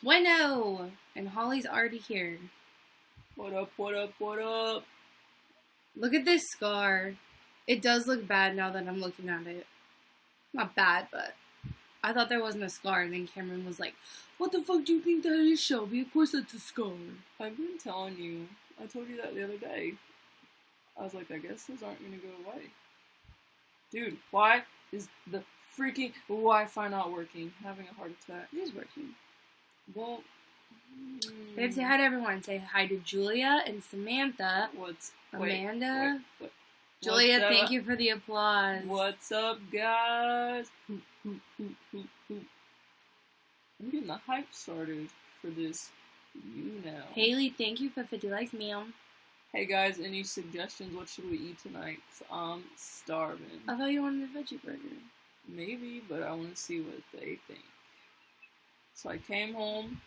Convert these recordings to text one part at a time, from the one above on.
Bueno! And Holly's already here. What up, what up, what up? Look at this scar. It does look bad now that I'm looking at it. Not bad, but I thought there wasn't a scar, and then Cameron was like, "What the fuck do you think that is, Shelby? Of course that's a scar." I've been telling you. I told you that the other day. I was like, I guess those aren't gonna go away. Dude, why is the freaking Wi-Fi not working? Having a heart attack. It is working. Well, Babe, say hi to everyone. Say hi to Julia and Samantha. Amanda. Wait. Julia, thank you for the applause. What's up, guys? I'm getting the hype started for this YouNow. Haley, thank you for 50 likes, ma'am. Hey guys, any suggestions? What should we eat tonight? 'Cause I'm starving. I thought you wanted a veggie burger. Maybe, but I want to see what they think. So I came home,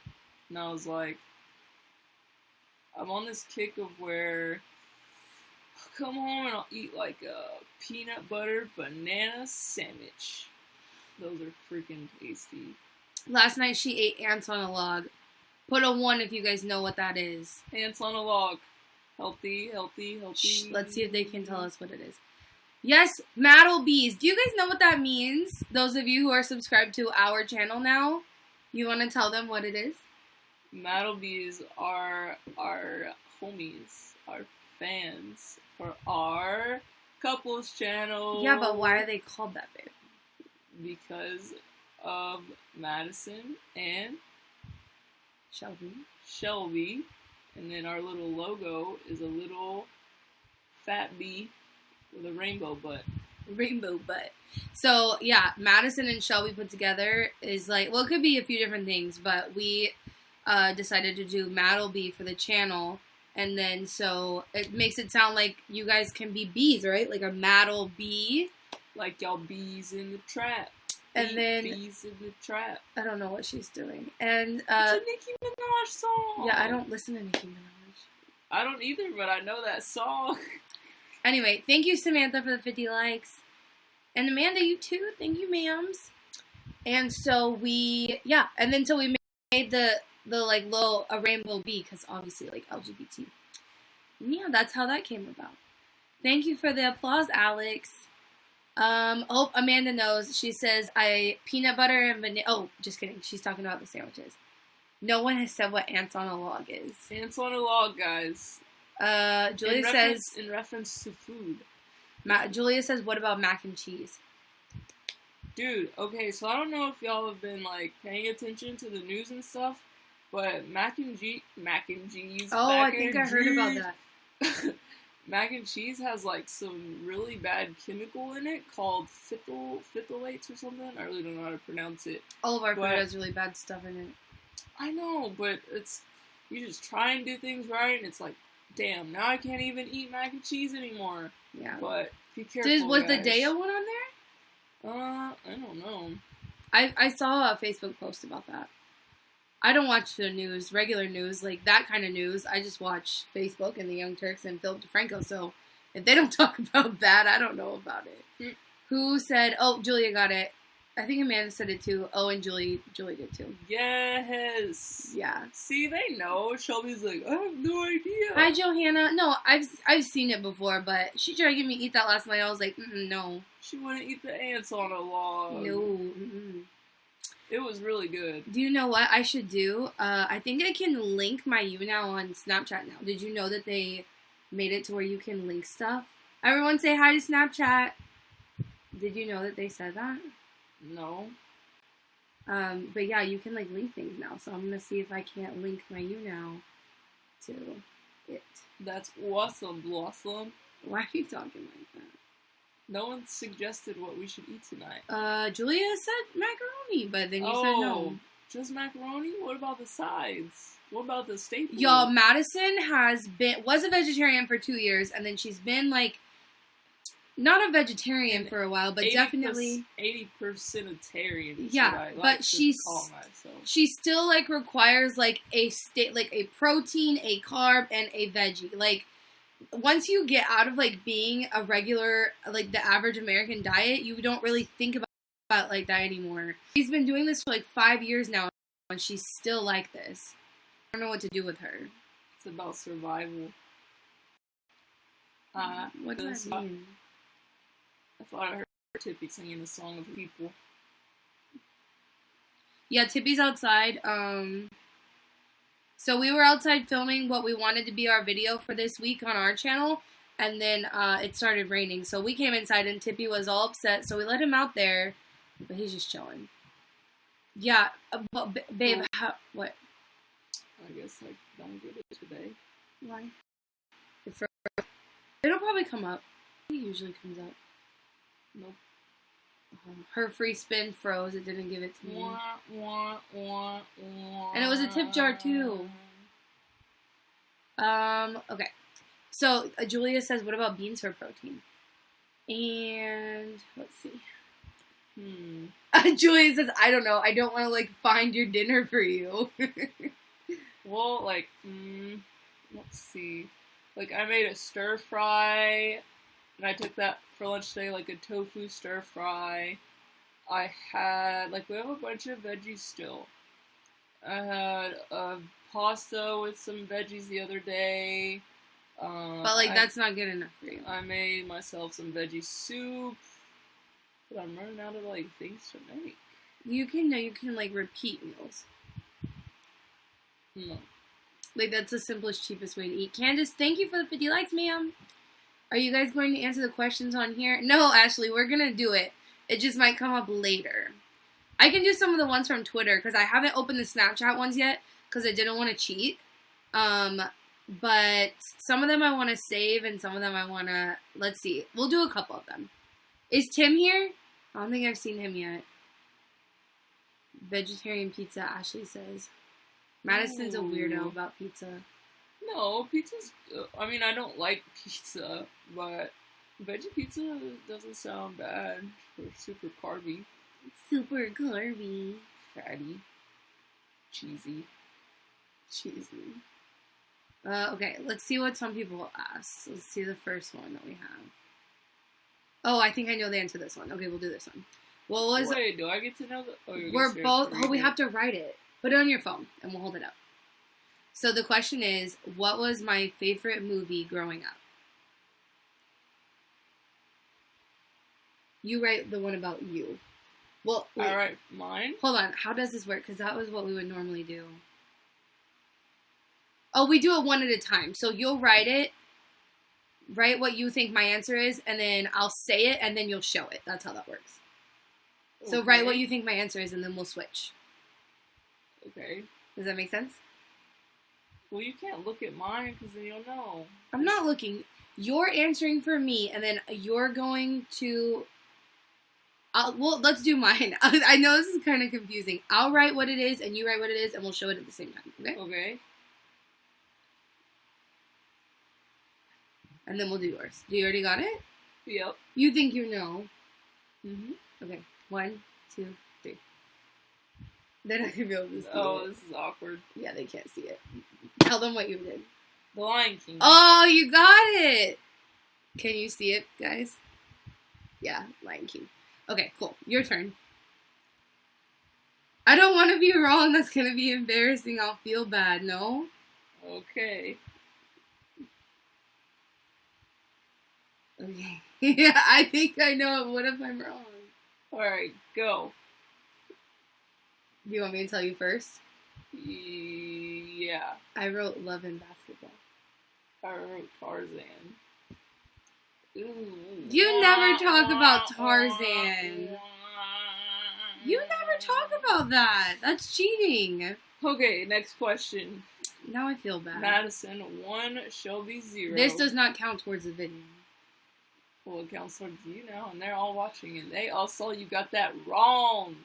and I was like, I'm on this kick of where I'll come home and I'll eat like a peanut butter banana sandwich. Those are freaking tasty. Last night she ate ants on a log. Put a 1 if you guys know what that is. Ants on a log. Healthy, healthy, healthy. Shh, let's see if they can tell us what it is. Yes, Maddle Bees. Do you guys know what that means? Those of you who are subscribed to our channel now, you want to tell them what it is? Maddle Bees are our homies, our fans for our couples channel. Yeah, but why are they called that, babe? Because of Madison and Shelby. And then our little logo is a little fat bee with a rainbow butt. Rainbow butt. So, yeah, Madison and Shelby put together is like, well, it could be a few different things, but we decided to do Maddle Bee for the channel. And then, so, it makes it sound like you guys can be bees, right? Like a Maddle Bee. Like y'all bees in the trap. And then bees in the trap. I don't know what she's doing. And it's a Nicki Minaj song. Yeah, I don't listen to Nicki Minaj. I don't either, but I know that song. Anyway, thank you, Samantha, for the 50 likes. And Amanda, you too. Thank you, ma'ams. And so we made the like little a rainbow bee because obviously like LGBT. And yeah, that's how that came about. Thank you for the applause, Alex. Hope Amanda knows. She says peanut butter and vanilla. Oh, just kidding. She's talking about the sandwiches. No one has said what ants on a log is. Ants on a log, guys. Julia says in reference to food. Julia says, what about mac and cheese? Dude, okay, so I don't know if y'all have been like paying attention to the news and stuff, but mac and cheese. Oh, I think I heard about that. Mac and cheese has like some really bad chemical in it called phthalates or something. I really don't know how to pronounce it. All of our food has really bad stuff in it. I know, but you just try and do things right, and it's like, damn, now I can't even eat mac and cheese anymore. Yeah. But be careful, Was guys. the Deo one on there? I don't know. I saw a Facebook post about that. I don't watch the news, regular news, like that kind of news. I just watch Facebook and the Young Turks and Philip DeFranco. So if they don't talk about that, I don't know about it. Who said, oh, Julia got it. I think Amanda said it too. Oh, and Julie did too. Yes. Yeah. See, they know. Shelby's like, I have no idea. Hi, Johanna. No, I've seen it before, but she tried to get me to eat that last night. I was like, no. She wouldn't eat the ants on a log. No. It was really good. Do you know what I should do? I think I can link my YouNow on Snapchat now. Did you know that they made it to where you can link stuff? Everyone say hi to Snapchat. Did you know that they said that? No. But yeah, you can like link things now. So I'm gonna see if I can't link my YouNow to it. That's awesome, Blossom. Why are you talking like that? No one suggested what we should eat tonight. Julia said macaroni, but then you said no. Just macaroni? What about the sides? What about the staple? Y'all, Madison was a vegetarian for 2 years, and then she's been like not a vegetarian for a while, but definitely 80%tarian. Yeah, but she still like requires like a protein, a carb, and a veggie. Like once you get out of like being a regular like the average American diet, you don't really think about like that anymore. She's been doing this for like 5 years now. and she's still like this. I don't know what to do with her. It's about survival. What does that mean? I thought I heard Tippy singing a song of people. Yeah, Tippy's outside. So we were outside filming what we wanted to be our video for this week on our channel, and then it started raining. So we came inside, and Tippy was all upset, so we let him out there, but he's just chilling. Yeah, but babe, what? I guess I don't get it today. Why? It'll probably come up. It usually comes up. Nope. Her free spin froze. It didn't give it to me. And And it was a tip jar too. Okay. So Julia says, "What about beans for protein?" And let's see. Julia says, "I don't know. I don't want to find your dinner for you." Well, let's see. I made a stir fry, and I took that for lunch today, a tofu stir fry. I had, we have a bunch of veggies still. I had a pasta with some veggies the other day. But, that's not good enough for you. I made myself some veggie soup, but I'm running out of, things to make. You can repeat meals. No. That's the simplest, cheapest way to eat. Candace, thank you for the 50 likes, ma'am. Are you guys going to answer the questions on here? No, Ashley, we're going to do it. It just might come up later. I can do some of the ones from Twitter, because I haven't opened the Snapchat ones yet, because I didn't want to cheat. But some of them I want to save, and some of them I want to... Let's see. We'll do a couple of them. Is Tim here? I don't think I've seen him yet. Vegetarian pizza, Ashley says. Madison's a weirdo about pizza. No, pizza's... I don't like pizza, but veggie pizza doesn't sound bad for super carby. Super carby. Fatty. Cheesy. Okay, let's see what some people ask. Let's see the first one that we have. Oh, I think I know the answer to this one. Okay, we'll do this one. Wait, do I get to know the... We're both... Oh, we have to write it. Put it on your phone, and we'll hold it up. So the question is, what was my favorite movie growing up? You write the one about you. Well, wait. I write mine? Hold on. How does this work? Because that was what we would normally do. Oh, we do it one at a time. So you'll write it, write what you think my answer is, and then I'll say it, and then you'll show it. That's how that works. So write what you think my answer is, and then we'll switch. Okay. Does that make sense? Well, you can't look at mine because then you'll know. I'm not looking. You're answering for me, and then you're going to... well, let's do mine. I know this is kind of confusing. I'll write what it is, and you write what it is, and we'll show it at the same time. Okay? Okay. And then we'll do yours. Do you already got it? Yep. You think you know. Mm-hmm. Okay. 1, 2, 3. They're not going to be able to see it. Oh, this is awkward. Yeah, they can't see it. Tell them what you did. The Lion King. Oh, you got it! Can you see it, guys? Yeah, Lion King. Okay, cool. Your turn. I don't want to be wrong. That's going to be embarrassing. I'll feel bad. No? Okay. Okay. Yeah, I think I know it. What if I'm wrong? Alright, go. Do you want me to tell you first? Yeah. I wrote Love and Basketball. I wrote Tarzan. Ooh. You never talk about Tarzan. You never talk about that. That's cheating. Okay, next question. Now I feel bad. Madison, 1, Shelby 0. This does not count towards the video. Well, it counts towards you now, and they're all watching, and they all saw you got that wrong.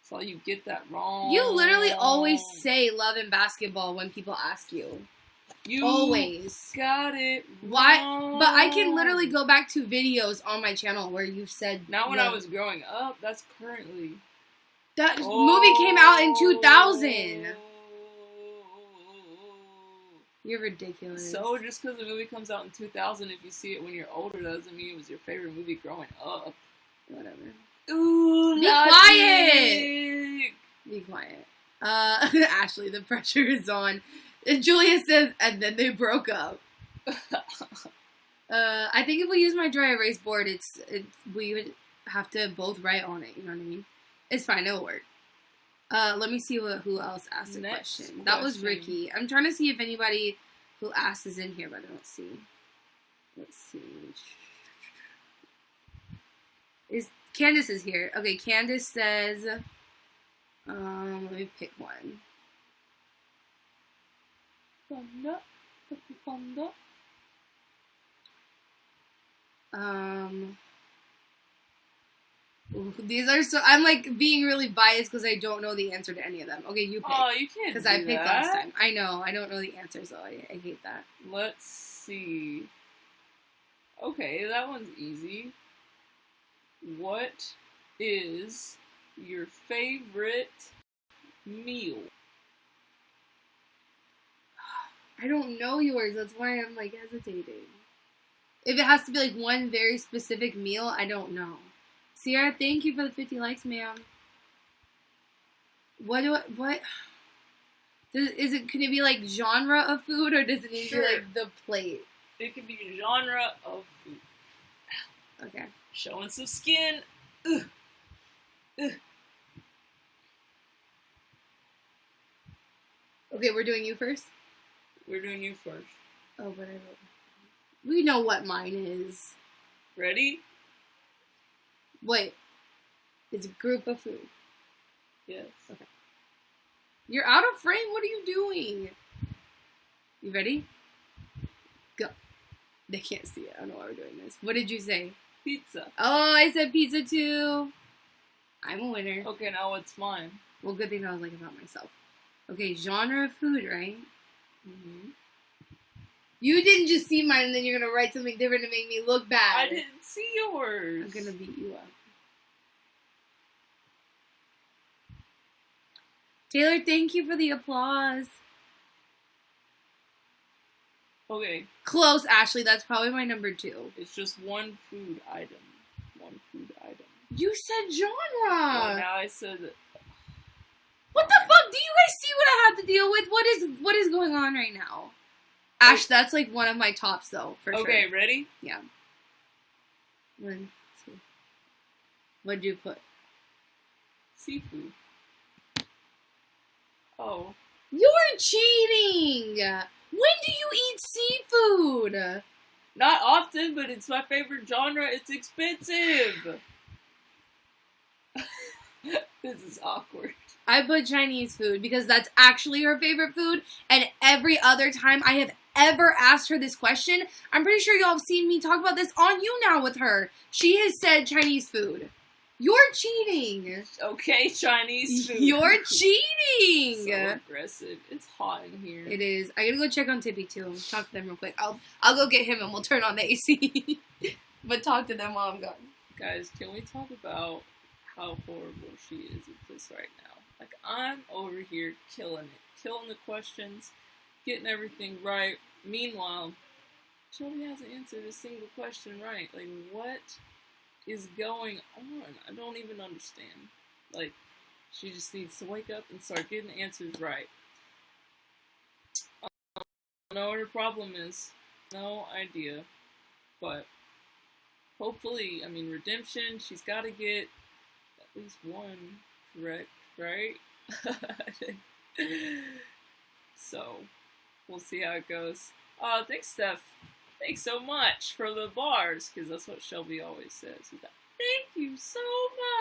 Saw you get that wrong. You literally always say Love and Basketball when people ask you. You always got it wrong. Why? But I can literally go back to videos on my channel where you've said... Not when I was growing up. That's currently. That movie came out in 2000. You're ridiculous. So just because a movie comes out in 2000, if you see it when you're older, doesn't mean it was your favorite movie growing up. Whatever. Ooh, Be quiet! Be quiet. Ashley, the pressure is on. And Julia says, and then they broke up. I think if we use my dry erase board, we would have to both write on it. You know what I mean? It's fine. It'll work. Let me see who else asked a question. That was Ricky. I'm trying to see if anybody who asked is in here, but I don't see. Let's see. Candace is here. Okay, Candace says, let me pick one. These are so. I'm like being really biased because I don't know the answer to any of them. Okay, you pick. Oh, you can't. Because I picked last time. I know. I don't know the answers, though. I hate that. Let's see. Okay, that one's easy. What is your favorite meal? I don't know yours. That's why I'm like hesitating. If it has to be like one very specific meal, I don't know. Sierra, thank you for the 50 likes, ma'am. Can it be like genre of food or does it need to be like the plate? It could be genre of food. Okay. Showing some skin. Ugh. Ugh. Okay, we're doing you first? We're doing you first. Oh, but I don't. We know what mine is. Ready? Wait. It's a group of food. Yes. Okay. You're out of frame. What are you doing? You ready? Go. They can't see it. I don't know why we're doing this. What did you say? Pizza. Oh, I said pizza too. I'm a winner. Okay, now what's mine? Well, good thing I was like about myself. Okay, genre of food, right? Mm-hmm. You didn't just see mine and then you're going to write something different to make me look bad. I didn't see yours. I'm going to beat you up. Taylor, thank you for the applause. Okay. Close, Ashley. That's probably my number 2. It's just one food item. One food item. You said genre. Well, now I said... What the fuck? Do you guys see what I have to deal with? What is going on right now? Ash, that's like one of my tops though, for sure. Okay, ready? Yeah. 1, 2. What'd you put? Seafood. Oh. You're cheating! When do you eat seafood? Not often, but it's my favorite genre. It's expensive. This is awkward. I put Chinese food because that's actually her favorite food, and every other time I have ever asked her this question, I'm pretty sure y'all have seen me talk about this on YouNow with her. She has said Chinese food. You're cheating. Okay, Chinese food. You're cheating. So aggressive. It's hot in here. It is. I gotta go check on Tippy too. Talk to them real quick. I'll go get him and we'll turn on the AC. But talk to them while I'm gone. Guys, can we talk about how horrible she is at this right now? Like, I'm over here killing it. Killing the questions. Getting everything right. Meanwhile, Shelby hasn't answered a single question right. Like, what is going on? I don't even understand. Like, she just needs to wake up and start getting the answers right. I don't know what her problem is. No idea. But hopefully, I mean, redemption, she's got to get at least one correct, right? So, we'll see how it goes. Thanks, Steph. Thanks so much for the bars, because that's what Shelby always says. He's like, thank you so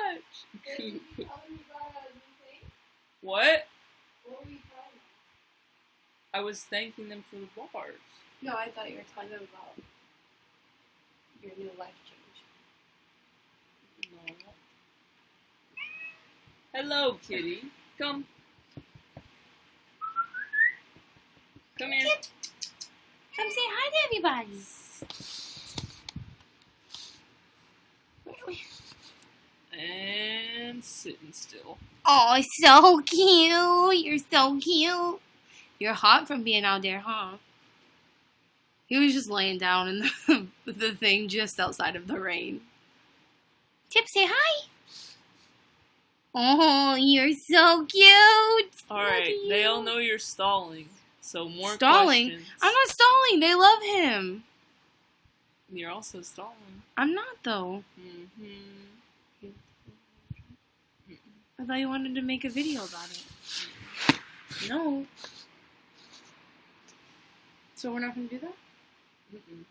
much. What? What were you talking I was thanking them for the bars. No, I thought you were talking about your new life change. No. Hello, kitty. Come. Come here. Come say hi to everybody. And sitting still. Oh, so cute. You're so cute. You're hot from being out there, huh? He was just laying down in the thing just outside of the rain. Tip, say hi. Oh, you're so cute. Alright, they all know you're stalling. So more Stalling? questions. I'm not stalling. They love him. You're also stalling. I'm not, though. Mm-hmm. I thought you wanted to make a video about it. No. So we're not going to do that? Mm-mm.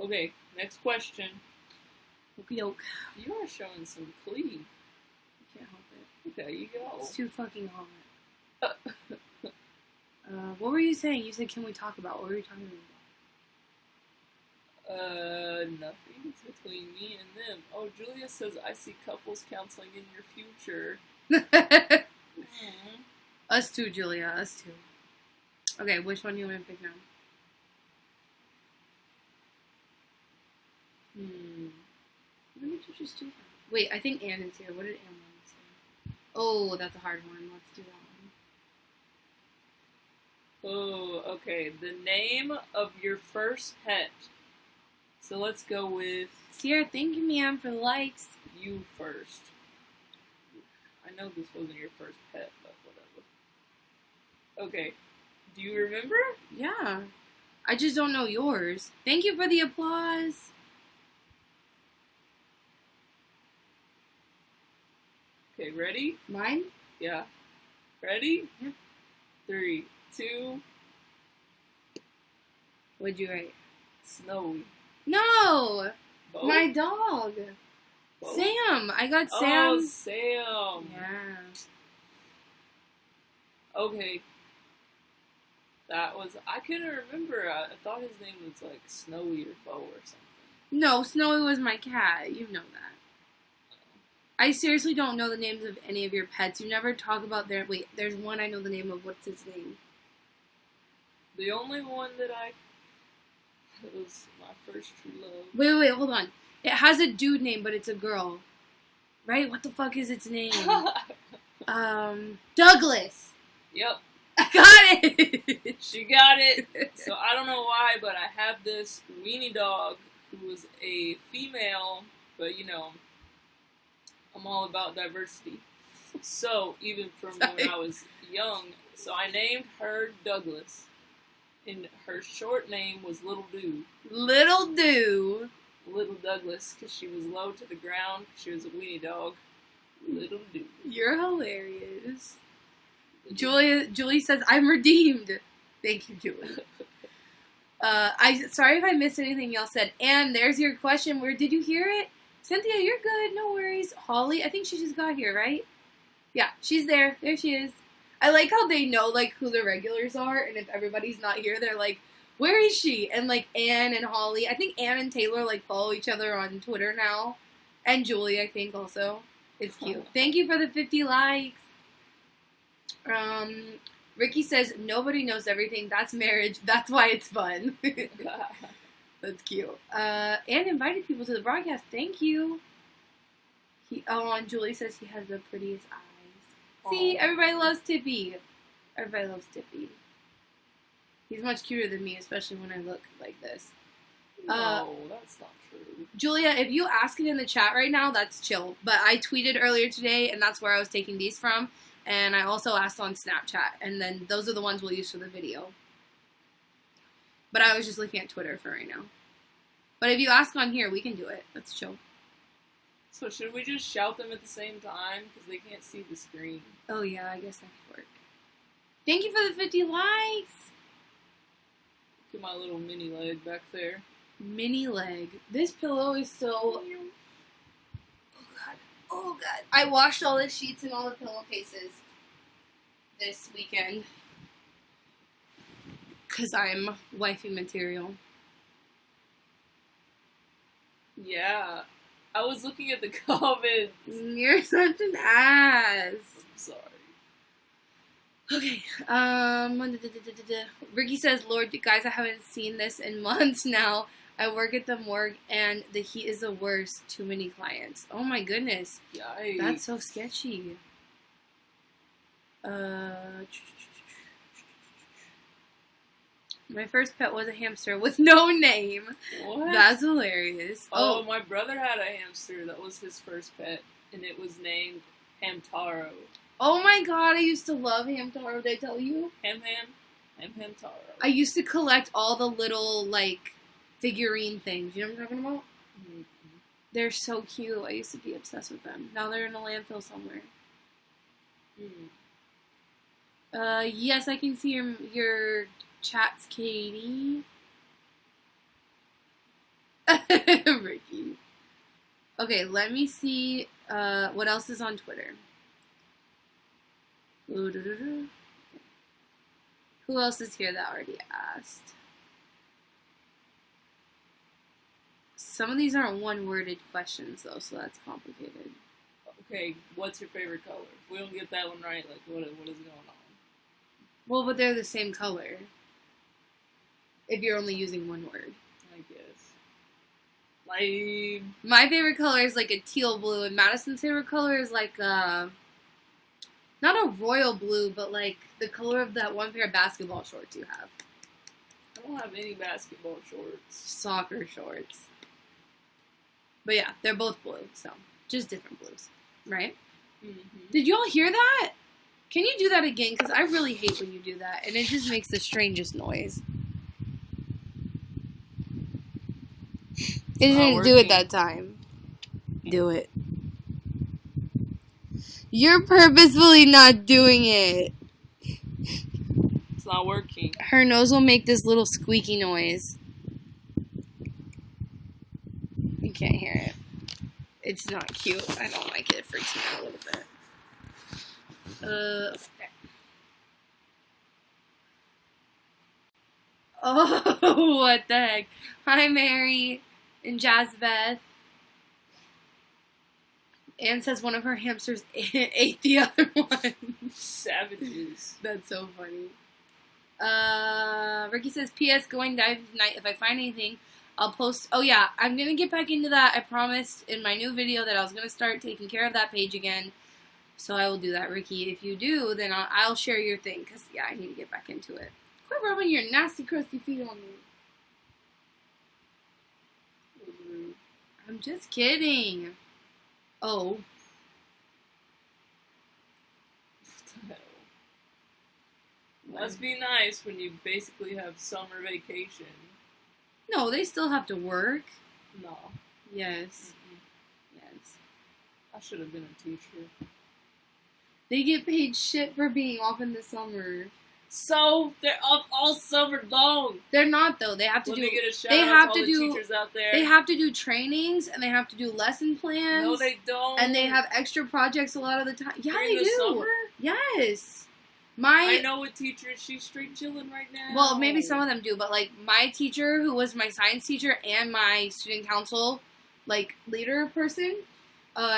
Okay, next question. Okie doke. You are showing some cleave. I can't help it. Okay, you go. It's too fucking hot. What were you saying? You said, can we talk about? What were you talking about? Nothing. It's between me and them. Oh, Julia says, I see couples counseling in your future. Us too, Julia. Us too. Okay, which one do you want to pick now? Why did you just do that? Wait, I think Ann is here. What did Ann want to say? Oh, that's a hard one. Let's do that one. Oh, okay. The name of your first pet. So let's go with Sierra, thank you, ma'am, for the likes. you first. I know this wasn't your first pet, but whatever. Okay. Do you remember? Yeah. I just don't know yours. Thank you for the applause. Okay, ready? Mine? Yeah. Ready? Yeah. 3, 2, What'd you write? Snowy. No! Both? My dog. Both? Sam. I got Sam. Oh, Sam. Yeah. Okay. That was, I couldn't remember. I thought his name was like Snowy or Bo or something. No, Snowy was my cat. You know that. I seriously don't know the names of any of your pets. You never talk about their... Wait, there's one I know the name of. What's his name? The only one that it was my first true love. Wait, hold on. It has a dude name, but it's a girl. Right? What the fuck is its name? Douglas. Yep. I got it! She got it. So I don't know why, but I have this weenie dog who was a female, but you know, I'm all about diversity. So even from when I was young, so I named her Douglas. And her short name was Little Dew. Little Dew. Little Douglas, because she was low to the ground. She was a weenie dog. Little Dew. You're hilarious. Julie says, I'm redeemed. Thank you, Julie. Sorry if I missed anything y'all said. And there's your question. Where did you hear it? Cynthia, you're good. No worries. Holly, I think she just got here, right? Yeah, she's there. There she is. I like how they know, like, who the regulars are, and if everybody's not here, they're like, where is she? And, like, Anne and Holly. I think Anne and Taylor, like, follow each other on Twitter now. And Julie, I think, also. It's cute. Thank you for the 50 likes. Ricky says, nobody knows everything. That's marriage. That's why it's fun. That's cute. And invited people to the broadcast. Thank you. And Julie says he has the prettiest eyes. See, everybody loves Tippy. Everybody loves Tippy. He's much cuter than me, especially when I look like this. No, that's not true. Julia, if you ask it in the chat right now, that's chill. But I tweeted earlier today, and that's where I was taking these from. And I also asked on Snapchat, and then those are the ones we'll use for the video. But I was just looking at Twitter for right now. But if you ask on here, we can do it. That's chill. So should we just shout them at the same time? Because they can't see the screen. Oh yeah, I guess that could work. Thank you for the 50 likes! Look at my little mini leg back there. Mini leg. This pillow is so... Oh god. I washed all the sheets and all the pillowcases this weekend. Because I'm wifey material. Yeah. I was looking at the comments. You're such an ass. I'm sorry. Okay. Ricky says, Lord, guys, I haven't seen this in months now. I work at the morgue, and the heat is the worst. Too many clients. Oh my goodness. Yikes. That's so sketchy. My first pet was a hamster with no name. What? That's hilarious. Oh, my brother had a hamster. That was his first pet, and it was named Hamtaro. Oh my god, I used to love Hamtaro, did I tell you? Hamtaro. I used to collect all the little, like, figurine things. You know what I'm talking about? Mm-hmm. They're so cute. I used to be obsessed with them. Now they're in a landfill somewhere. Yes, I can see your chats, Katie. Ricky. Okay, let me see what else is on Twitter. Who else is here that already asked? Some of these aren't one-worded questions, though, so that's complicated. Okay, what's your favorite color? If we don't get that one right, like, what is going on? Well, but they're the same color. If you're only using one word. I guess. Like... My favorite color is, like, a teal blue, and Madison's favorite color is, like, not a royal blue, but, like, the color of that one pair of basketball shorts you have. I don't have any basketball shorts. Soccer shorts. But yeah, they're both blue, so just different blues, right? Mm-hmm. Did y'all hear that? Can you do that again? Because I really hate when you do that, and it just makes the strangest noise. It didn't do it that time. Do it. You're purposefully not doing it. It's not working. Her nose will make this little squeaky noise. You can't hear it. It's not cute. I don't like it. It freaks me out a little bit. Oh, what the heck. Hi, Mary and Jazbeth. Anne says one of her hamsters ate the other one. Savages. That's so funny. Ricky says, P.S. going diving tonight. If I find anything, I'll post. Oh, yeah. I'm going to get back into that. I promised in my new video that I was going to start taking care of that page again. So I will do that, Ricky. If you do, then I'll share your thing. Because, yeah, I need to get back into it. Quit rubbing your nasty, crusty feet on me. I'm just kidding. Oh. Must be nice when you basically have summer vacation. No, they still have to work. No. Yes. Mm-mm. Yes. I should have been a teacher. They get paid shit for being off in the summer. So they're off all summer long. They're not though. They have to Let do. me get a shout they out have to to all do. the teachers out there. They have to do trainings and they have to do lesson plans. No, they don't. And they have extra projects a lot of the time. Yeah, During they the do. summer? Yes. I know a teacher. She's straight chilling right now. Well, maybe some of them do, but like my teacher, who was my science teacher and my student council, like leader person,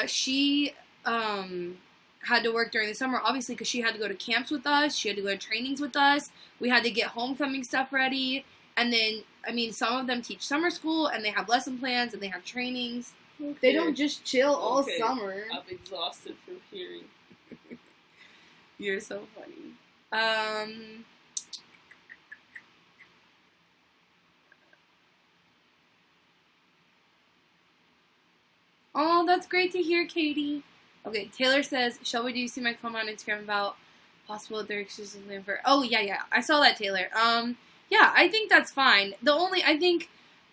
she had to work during the summer, obviously, because she had to go to camps with us. She had to go to trainings with us. We had to get homecoming stuff ready. And then, I mean, some of them teach summer school, and they have lesson plans, and they have trainings. Okay. They don't just chill all summer. I'm exhausted from hearing. You're so funny. Oh, that's great to hear, Katie. Okay, Taylor says, Shelby, do you see my comment on Instagram about possible they're exclusively for... Oh, yeah. I saw that, Taylor. Yeah, I think that's fine. I think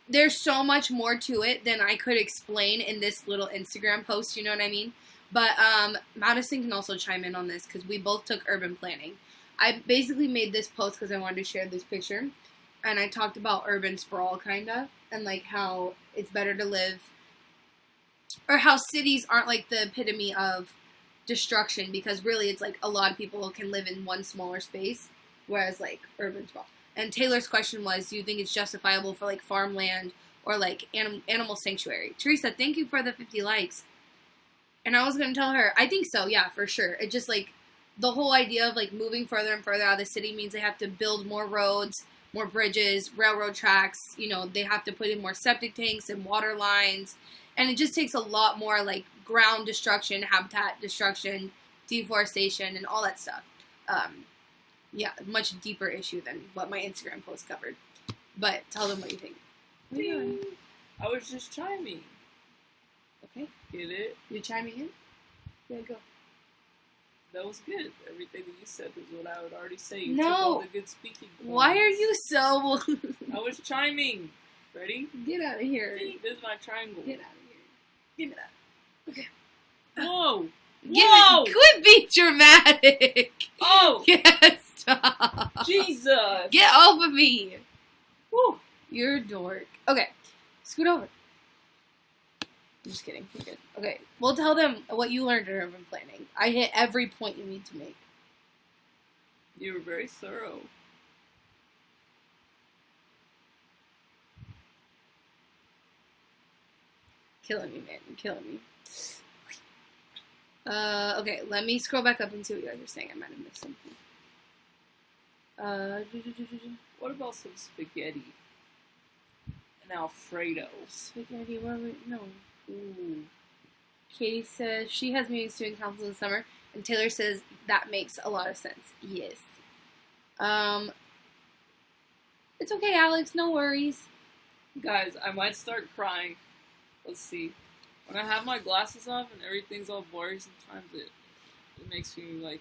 there's so much more to it than I could explain in this little Instagram post, you know what I mean? But, Madison can also chime in on this, because we both took urban planning. I basically made this post because I wanted to share this picture, and I talked about urban sprawl, kind of, and, like, how it's better to live... Or how cities aren't, like, the epitome of destruction, because really it's, like, a lot of people can live in one smaller space, whereas, like, urban sprawl. And Taylor's question was, do you think it's justifiable for, like, farmland or, like, animal sanctuary? Teresa, thank you for the 50 likes. And I was going to tell her, I think so, yeah, for sure. It just, like, the whole idea of, like, moving further and further out of the city means they have to build more roads, more bridges, railroad tracks. You know, they have to put in more septic tanks and water lines. And it just takes a lot more, like, ground destruction, habitat destruction, deforestation, and all that stuff. Yeah, much deeper issue than what my Instagram post covered. But tell them what you think. Ding. I was just chiming. Okay. Get it? You're chiming in? Yeah, go. That was good. Everything that you said was what I would already say. You No. took all the good speaking points. Why are you so... I was chiming. Ready? Get out of here. This is my triangle. Get out of here. Get out. Okay. Whoa! Whoa! Quit being dramatic. Oh! Yes, stop. Jesus! Get off of me. Whew. You're a dork. Okay. Scoot over. I'm just kidding. You're good. Okay. We'll tell them what you learned in urban planning. I hit every point you need to make. You were very thorough. Killing me, man. You're killing me. Okay, let me scroll back up and see what you guys are saying. I might have missed something. What about some spaghetti? And Alfredo. Spaghetti, what are we... No. Ooh. Katie says she has meetings student council this summer, and Taylor says that makes a lot of sense. Yes. It's okay, Alex. No worries. Guys, I might start crying. Let's see. When I have my glasses off and everything's all blurry, sometimes it makes me like,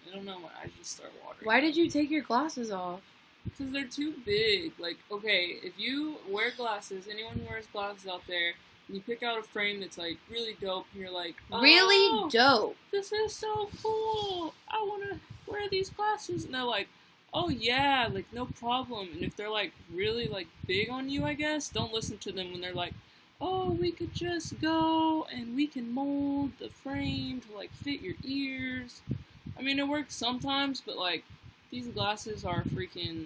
I don't know, my eyes just start watering. Why did you take your glasses off? Because they're too big. Like, okay, if you wear glasses, anyone who wears glasses out there, and you pick out a frame that's like really dope, and you're like, oh, really dope. This is so cool. I want to wear these glasses. And they're like, oh yeah, like no problem. And if they're like really like big on you, I guess, don't listen to them when they're like, oh, we could just go and we can mold the frame to like fit your ears. I mean, it works sometimes, but like these glasses are freaking,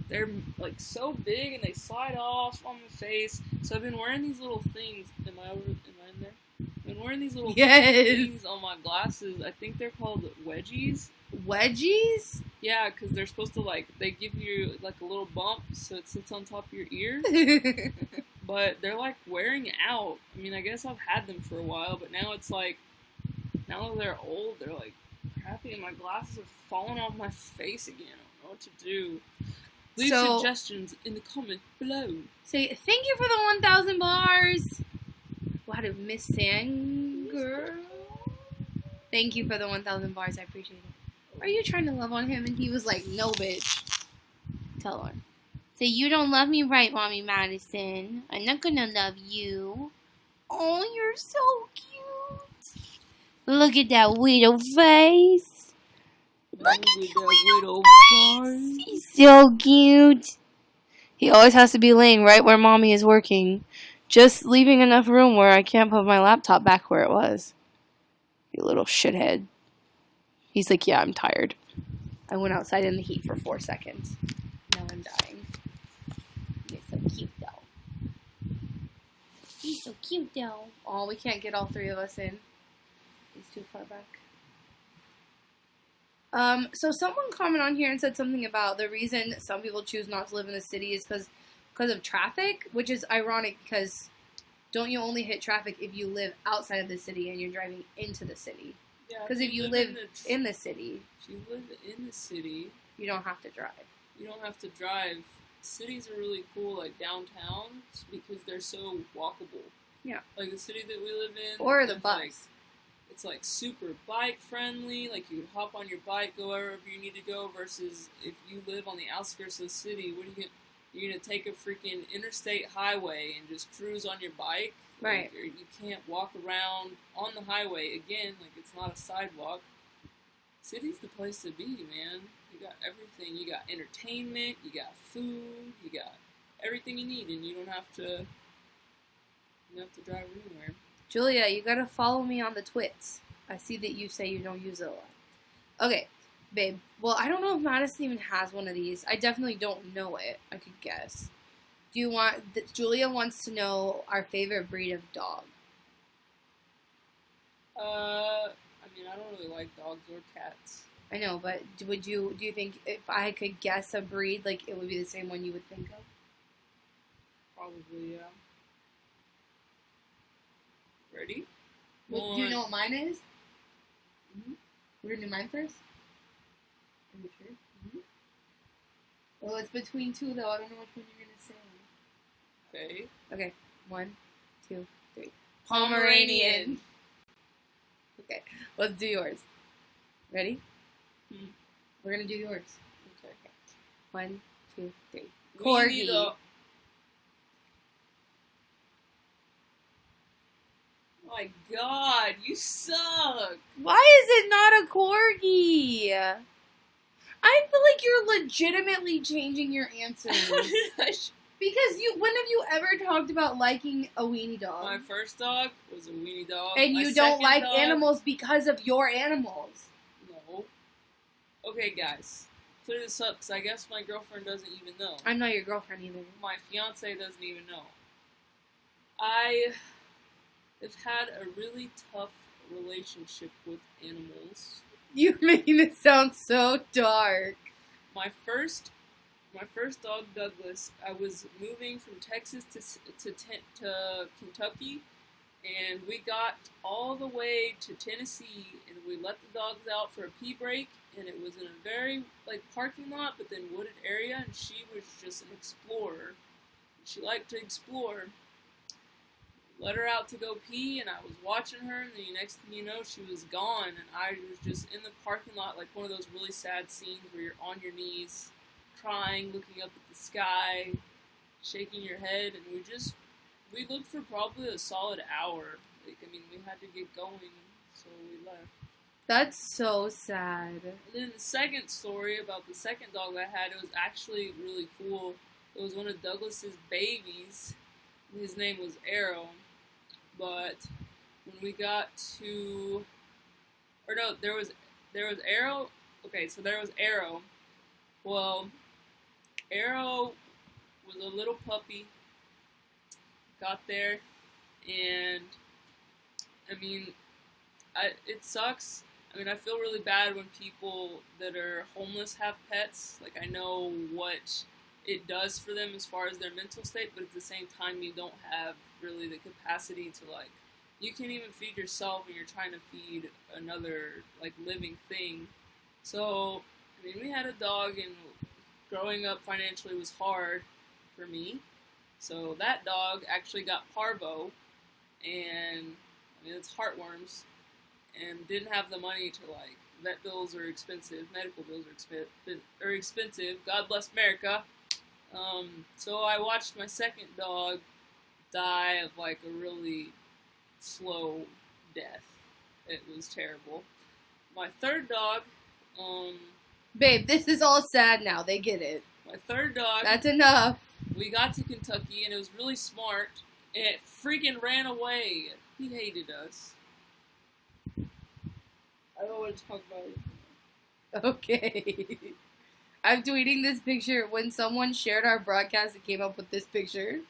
they're like so big and they slide off on my face. So I've been wearing these little things. Am I in there? I've been wearing these little things on my glasses. I think they're called wedgies. Wedgies? Yeah, because they're supposed to like, they give you like a little bump so it sits on top of your ear. But they're like wearing out. I mean, I guess I've had them for a while, but now it's like, now that they're old, they're like crappy and my glasses are falling off my face again. I don't know what to do. Leave suggestions in the comments below. Say thank you for the 1,000 bars. Wow, to Miss Sand Girl. Thank you for the 1,000 bars. I appreciate it. Are you trying to love on him? And he was like, no, bitch. Tell her. Say, you don't love me right, Mommy Madison. I'm not gonna love you. Oh, you're so cute. Look at that widow face. Look at that widow face. He's so cute. He always has to be laying right where Mommy is working. Just leaving enough room where I can't put my laptop back where it was. You little shithead. He's like, yeah, I'm tired. I went outside in the heat for 4 seconds. Now I'm dying. He's so cute, though. He's so cute, though. Oh, we can't get all three of us in. He's too far back. So someone commented on here and said something about the reason some people choose not to live in the city is because of traffic, which is ironic because don't you only hit traffic if you live outside of the city and you're driving into the city? Because if you live in the city, if you live in the city, you don't have to drive. You don't have to drive. Cities are really cool, like downtown, because they're so walkable. Yeah. Like the city that we live in, or the bus. Like, it's like super bike friendly. Like you could hop on your bike, go wherever you need to go. Versus if you live on the outskirts of the city, what are you gonna? You're gonna take a freaking interstate highway and just cruise on your bike. Right. Like, you can't walk around on the highway again. Like it's not a sidewalk. City's the place to be, man. You got everything. You got entertainment. You got food. You got everything you need, and you don't have to. You don't have to drive anywhere. Julia, you gotta follow me on the twits. I see that you say you don't use it a lot. Okay, babe. Well, I don't know if Madison even has one of these. I definitely don't know it. I could guess. Do you want... Julia wants to know our favorite breed of dog. I mean, I don't really like dogs or cats. I know, but do you think if I could guess a breed, like, it would be the same one you would think of? Probably, yeah. Ready? Well, do you know what mine is? Mm-hmm. We're gonna do mine first? Are you sure? Mm-hmm. Well, it's between two, though. I don't know which one you're gonna say. Okay. Okay. 1, 2, 3. Pomeranian. Okay, let's do yours. Ready? Hmm. We're gonna do yours. Okay. 1, 2, 3. Corgi. Corgi. My God, you suck. Why is it not a corgi? I feel like you're legitimately changing your answers. Because when have you ever talked about liking a weenie dog? My first dog was a weenie dog. And My you don't like second dog- animals because of your animals. No. Okay, guys. Clear this up, because I guess my girlfriend doesn't even know. I'm not your girlfriend either. My fiance doesn't even know. I have had a really tough relationship with animals. You making it sound so dark. My first dog, Douglas, I was moving from Texas to Kentucky, and we got all the way to Tennessee, and we let the dogs out for a pee break, and it was in a very, parking lot, but then wooded area, and she was just an explorer. She liked to explore. Let her out to go pee, and I was watching her, and the next thing you know, she was gone, and I was just in the parking lot, like one of those really sad scenes where you're on your knees, crying, looking up at the sky, shaking your head, and we looked for probably a solid hour. We had to get going, so we left. That's so sad. And then the second story about the second dog I had, it was actually really cool. It was one of Douglas's babies. His name was Arrow. But when we got to, there was Arrow. Okay, so there was Arrow. Well, Arrow was a little puppy. Got there, and it sucks. I feel really bad when people that are homeless have pets. I know what it does for them as far as their mental state, but at the same time, you don't have really the capacity to, you can't even feed yourself and you're trying to feed another, living thing. So, we had a dog, and growing up financially was hard for me. So that dog actually got parvo, and, it's heartworms, and didn't have the money to, vet bills are expensive, medical bills are expensive, God bless America. So I watched my second dog die of, a really slow death. It was terrible. My third dog, Babe, this is all sad now. They get it. My third dog... That's enough. We got to Kentucky, and it was really smart, and it freaking ran away. He hated us. I don't want to talk about it. Okay. I'm tweeting this picture. When someone shared our broadcast, it came up with this picture.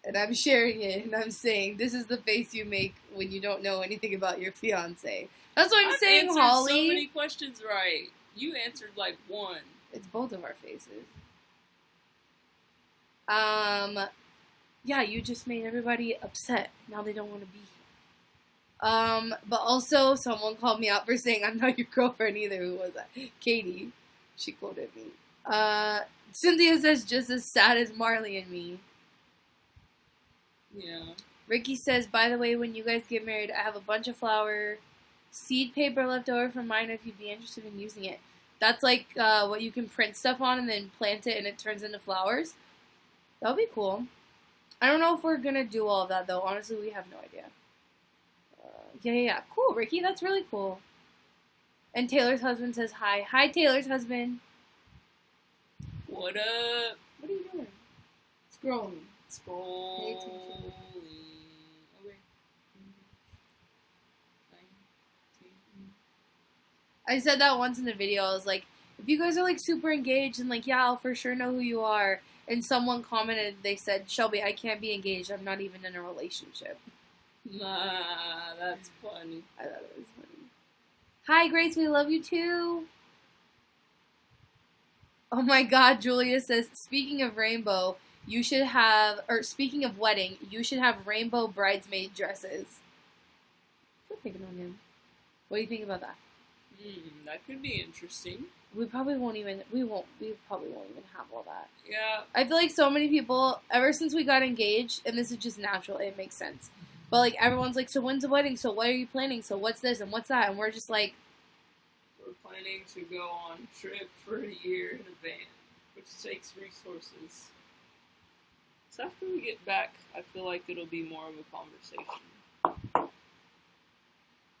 And I'm sharing it, and I'm saying, this is the face you make when you don't know anything about your fiancé. That's what I'm saying, Holly. So many questions right. You answered, one. It's both of our faces. Yeah, you just made everybody upset. Now they don't want to be here. But also, someone called me out for saying I'm not your girlfriend either. Who was that? Katie. She quoted me. Cynthia says just as sad as Marley and me. Yeah. Ricky says, by the way, when you guys get married, I have a bunch of flower seed paper left over from mine if you'd be interested in using it. That's what you can print stuff on and then plant it and it turns into flowers. That would be cool. I don't know if we're going to do all of that, though. Honestly, we have no idea. Yeah. Cool, Ricky. That's really cool. And Taylor's husband says hi. Hi, Taylor's husband. What up? What are you doing? Scrolling. Okay. I said that once in the video. I was like, if you guys are super engaged and yeah, I'll for sure know who you are. And someone commented, they said, Shelby, I can't be engaged. I'm not even in a relationship. Nah, that's funny. I thought it was funny. Hi, Grace. We love you too. Oh my God, Julia says, speaking of rainbow, you should have, or speaking of wedding, you should have rainbow bridesmaid dresses. I'm thinking on him. What do you think about that? That could be interesting. We probably won't even have all that. Yeah. I feel like so many people, ever since we got engaged, and this is just natural, it makes sense. But, like, everyone's like, so when's the wedding? So what are you planning? So what's this and what's that? And we're just like... We're planning to go on a trip for a year in advance, which takes resources. So after we get back, I feel like it'll be more of a conversation.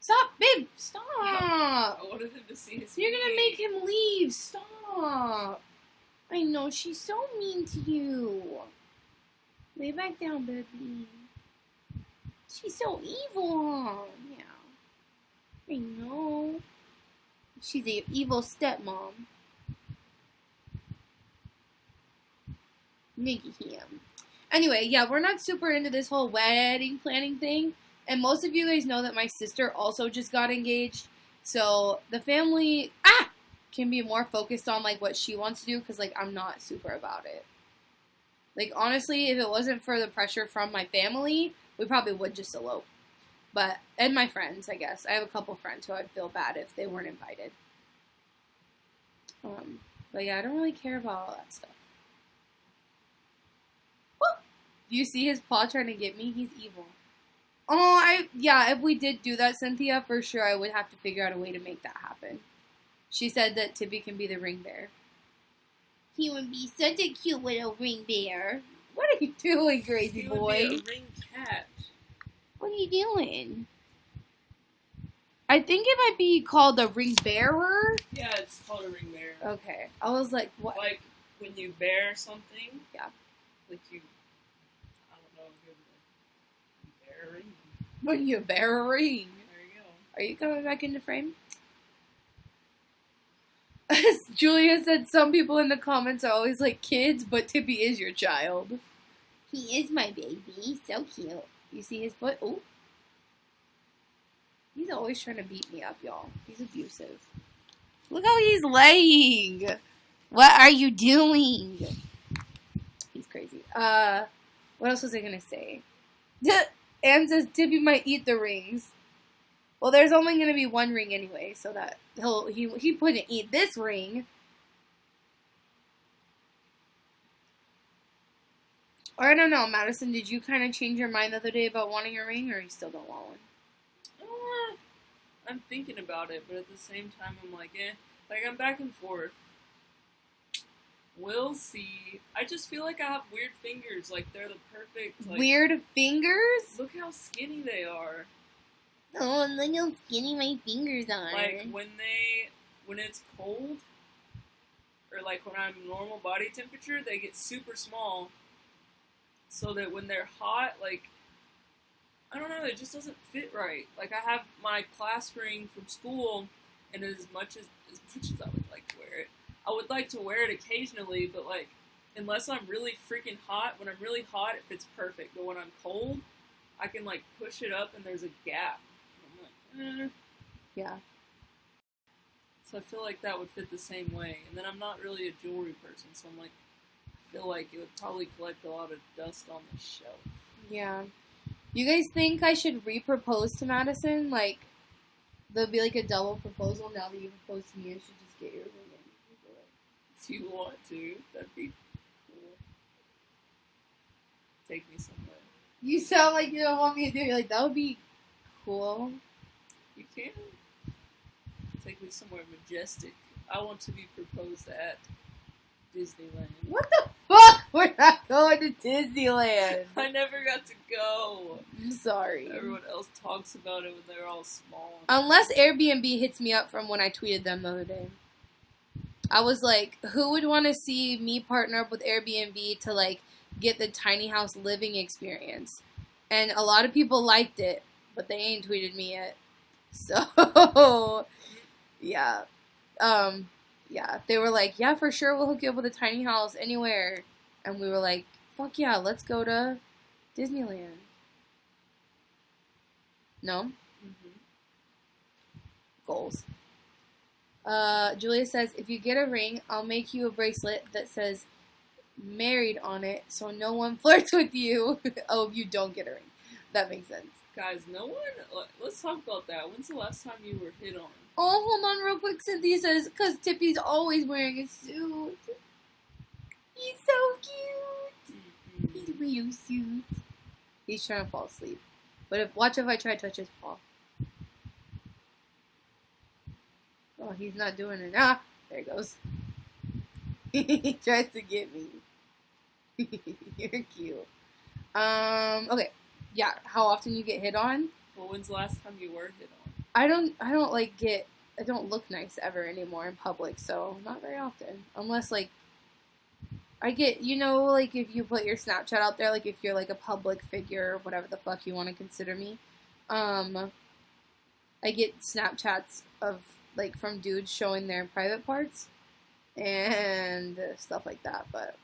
Stop, babe! Stop! I wanted him to see his You're feet. gonna make him leave. Stop! I know, she's so mean to you. Lay back down, baby. She's so evil. Yeah. I know. She's an evil stepmom. Nigga him. Anyway, yeah, we're not super into this whole wedding planning thing. And most of you guys know that my sister also just got engaged. So the family can be more focused on like what she wants to do because like I'm not super about it. Like honestly, if it wasn't for the pressure from my family, we probably would just elope. But and my friends, I guess. I have a couple friends who I'd feel bad if they weren't invited. But yeah, I don't really care about all that stuff. Woo! Do you see his paw trying to get me? He's evil. Oh, if we did do that, Cynthia, for sure I would have to figure out a way to make that happen. She said that Tippy can be the ring bearer. He would be such a cute little ring bearer. What are you doing, crazy boy? He would be a ring cat. What are you doing? I think it might be called a ring bearer. Yeah, it's called a ring bearer. Okay. I was like, what? Like when you bear something. Yeah. Like you, I don't know, you bear a ring. When you bear a ring. There you go. Are you coming back into frame? Julia said some people in the comments are always like kids, but Tippy is your child. He is my baby. So cute. You see his foot? Oh. He's always trying to beat me up, y'all. He's abusive. Look how he's laying. What are you doing? He's crazy. What else was I gonna say? Anne says Tippy might eat the rings. Well, there's only gonna be one ring anyway, so that he wouldn't eat this ring. Or I don't know, Madison, did you kind of change your mind the other day about wanting a ring, or you still don't want one? I'm thinking about it, but at the same time, I'm like, Like, I'm back and forth. We'll see. I just feel like I have weird fingers. Like, they're the perfect... Like, weird fingers? Look how skinny they are. Oh, look how skinny my fingers are. Like, when it's cold, or like when I'm normal body temperature, they get super small. So that when they're hot, like... I don't know, it just doesn't fit right. Like, I have my class ring from school, and as much as I would like to wear it, I would like to wear it occasionally, but, like, unless I'm really freaking hot, when I'm really hot, it fits perfect. But when I'm cold, I can, like, push it up, and there's a gap. And I'm like, Yeah. So I feel like that would fit the same way. And then I'm not really a jewelry person, so I'm like, I feel like it would probably collect a lot of dust on the shelf. Yeah. You guys think I should re-propose to Madison? Like, there'll be like a double proposal now that you proposed to me. I should just get your ring and do it. If you want to, that'd be cool. Take me somewhere. You sound like you don't want me to do it. You're like, that would be cool. You can. Take me somewhere majestic. I want to be proposed at Disneyland. What the fuck? We're not going to Disneyland. I never got to go. I'm sorry. Everyone else talks about it when they're all small. Unless Airbnb hits me up from when I tweeted them the other day. I was like, who would want to see me partner up with Airbnb to like get the tiny house living experience? And a lot of people liked it, but they ain't tweeted me yet. So, yeah. Yeah, they were like, yeah, for sure, we'll hook you up with a tiny house anywhere. And we were like, fuck yeah, let's go to Disneyland. No? Mm-hmm. Goals. Julia says, if you get a ring, I'll make you a bracelet that says married on it so no one flirts with you. Oh, if you don't get a ring. That makes sense. Guys, no one... Let's talk about that. When's the last time you were hit on? Oh, hold on real quick. Cynthia says, because Tippy's always wearing a suit. He's so cute. Mm-hmm. He's real cute. He's trying to fall asleep. But watch if I try to touch his paw. Oh, he's not doing it. Ah, there he goes. He tries to get me. You're cute. Okay. Yeah, how often you get hit on? Well, when's the last time you were hit on? I don't look nice ever anymore in public, so not very often. Unless, like, I get, like, if you put your Snapchat out there, like, if you're, like, a public figure or whatever the fuck you want to consider me, I get Snapchats of, like, from dudes showing their private parts and stuff like that, but...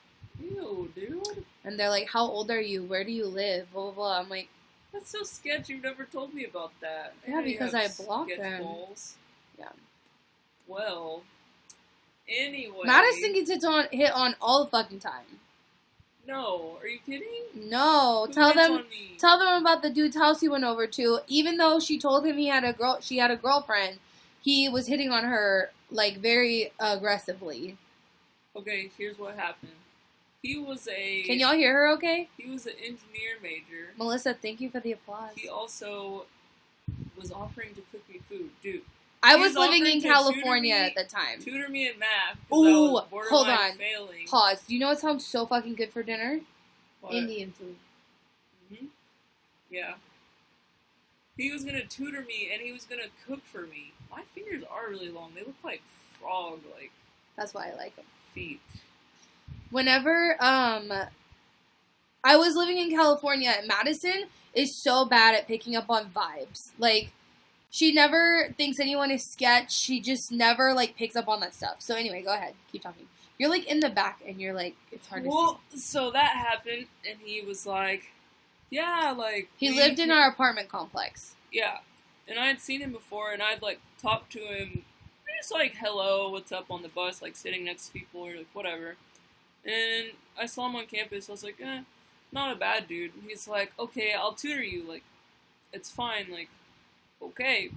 Ew, dude. And they're like, how old are you? Where do you live? Blah, blah, blah. I'm like... That's so sketchy. You've never told me about that. Yeah, because I blocked them. Balls. Yeah. Well, anyway. Madison gets hit on all the fucking time. No, are you kidding? No, Who tell hits them on me? about the dude's house he went over to. Even though she told him she had a girlfriend, he was hitting on her like very aggressively. Okay, here's what happened. He was Can y'all hear her okay? He was an engineer major. Melissa, thank you for the applause. He also was offering to cook me food. Dude. I was living in California at the time. Tutor me in math. Ooh, hold on. Failing. Pause. Do you know what sounds so fucking good for dinner? What? Indian food. Mm-hmm. Yeah. He was going to tutor me, and he was going to cook for me. My fingers are really long. They look like frog-like. That's why I like them. Feet. Whenever, I was living in California, Madison is so bad at picking up on vibes. Like, she never thinks anyone is sketch. She just never, like, picks up on that stuff. So anyway, go ahead. Keep talking. You're, like, in the back, and you're, like, it's hard to see. Well, so that happened, and he was like, yeah, like... He lived in our apartment complex. Yeah. And I had seen him before, and I'd, like, talked to him, just like, hello, what's up on the bus, like, sitting next to people, or, like, whatever. And I saw him on campus, I was like, not a bad dude. And he's like, okay, I'll tutor you, like, it's fine, like, okay.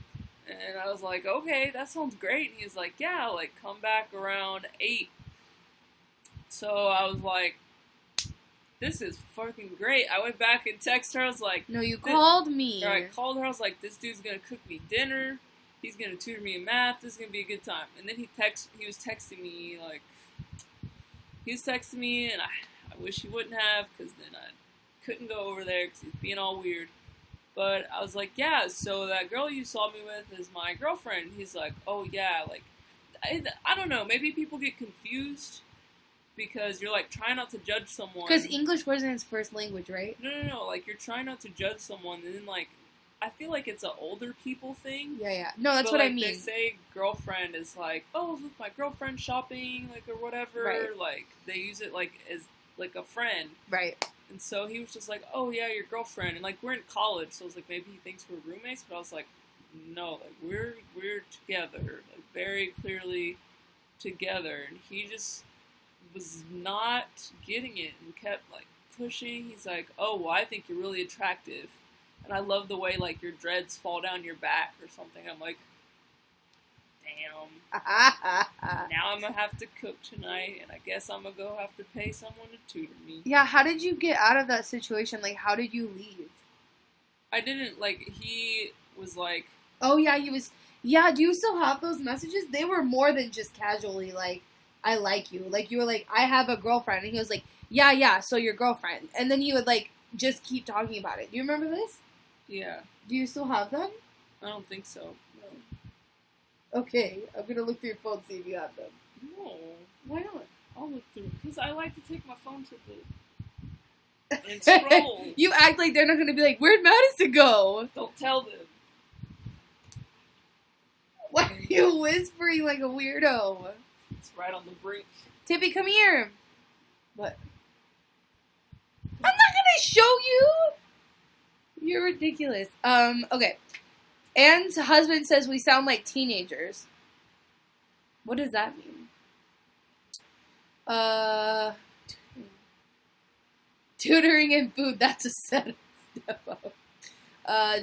And I was like, okay, that sounds great. And he's like, yeah, like, come back around 8. So I was like, this is fucking great. I went back and texted her, I was like... No, you called me. I called her, I was like, this dude's gonna cook me dinner, he's gonna tutor me in math, this is gonna be a good time. And then he was texting me, like... He was texting me, and I wish he wouldn't have, because then I couldn't go over there, because he's being all weird. But I was like, yeah, so that girl you saw me with is my girlfriend. He's like, oh yeah, like, I don't know, maybe people get confused, because you're like, trying not to judge someone. Because English wasn't his first language, right? No, like, you're trying not to judge someone, and then, like, I feel like it's an older people thing. Yeah. No, that's what like, I mean. They say girlfriend is like, oh, I was with my girlfriend shopping, like, or whatever. Right. Like, they use it, like, as, like, a friend. Right. And so he was just like, oh, yeah, your girlfriend. And, like, we're in college, so I was like, maybe he thinks we're roommates. But I was like, no, like, we're together. Like, very clearly together. And he just was not getting it and kept, like, pushing. He's like, oh, well, I think you're really attractive. And I love the way, like, your dreads fall down your back or something. I'm like, damn. Now I'm going to have to cook tonight, and I guess I'm going to go have to pay someone to tutor me. Yeah, how did you get out of that situation? Like, how did you leave? I didn't, like, he was like... Oh, yeah, he was... Yeah, do you still have those messages? They were more than just casually, like, I like you. Like, you were like, I have a girlfriend. And he was like, yeah, so your girlfriend. And then he would, like, just keep talking about it. Do you remember this? Yeah. Do you still have them? I don't think so. No. Okay, I'm gonna look through your phone, see if you have them. No. Why not? I'll look through, because I like to take my phone to the... and scroll. You act like they're not gonna be like, where'd Madison go? Don't tell them. Why are you whispering like a weirdo? It's right on the brink. Tippy, come here. What? I'm not gonna show you! You're ridiculous. Okay. Anne's husband says we sound like teenagers. What does that mean? Tutoring and food, that's a step up.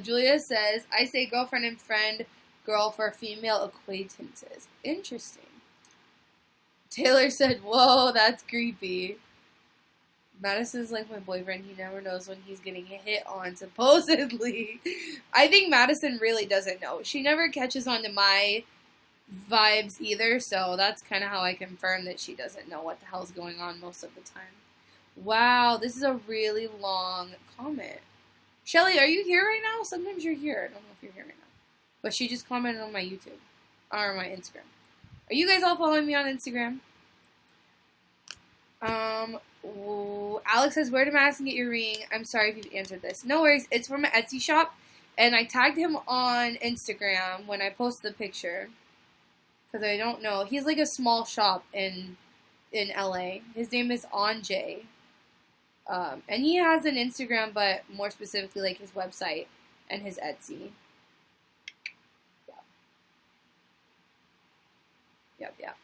Julia says, I say girlfriend and friend, girl for female acquaintances. Interesting. Taylor said, whoa, that's creepy. Madison's like my boyfriend. He never knows when he's getting hit on, supposedly. I think Madison really doesn't know. She never catches on to my vibes either, so that's kind of how I confirm that she doesn't know what the hell's going on most of the time. Wow, this is a really long comment. Shelly, are you here right now? Sometimes you're here. I don't know if you're here right now. But she just commented on my YouTube. Or my Instagram. Are you guys all following me on Instagram? Alex says, where did Madison get your ring? I'm sorry if you've answered this. No worries. It's from an Etsy shop. And I tagged him on Instagram when I posted the picture. Because I don't know. He's like a small shop in LA. His name is Anjay. And he has an Instagram, but more specifically like his website and his Etsy. Yep.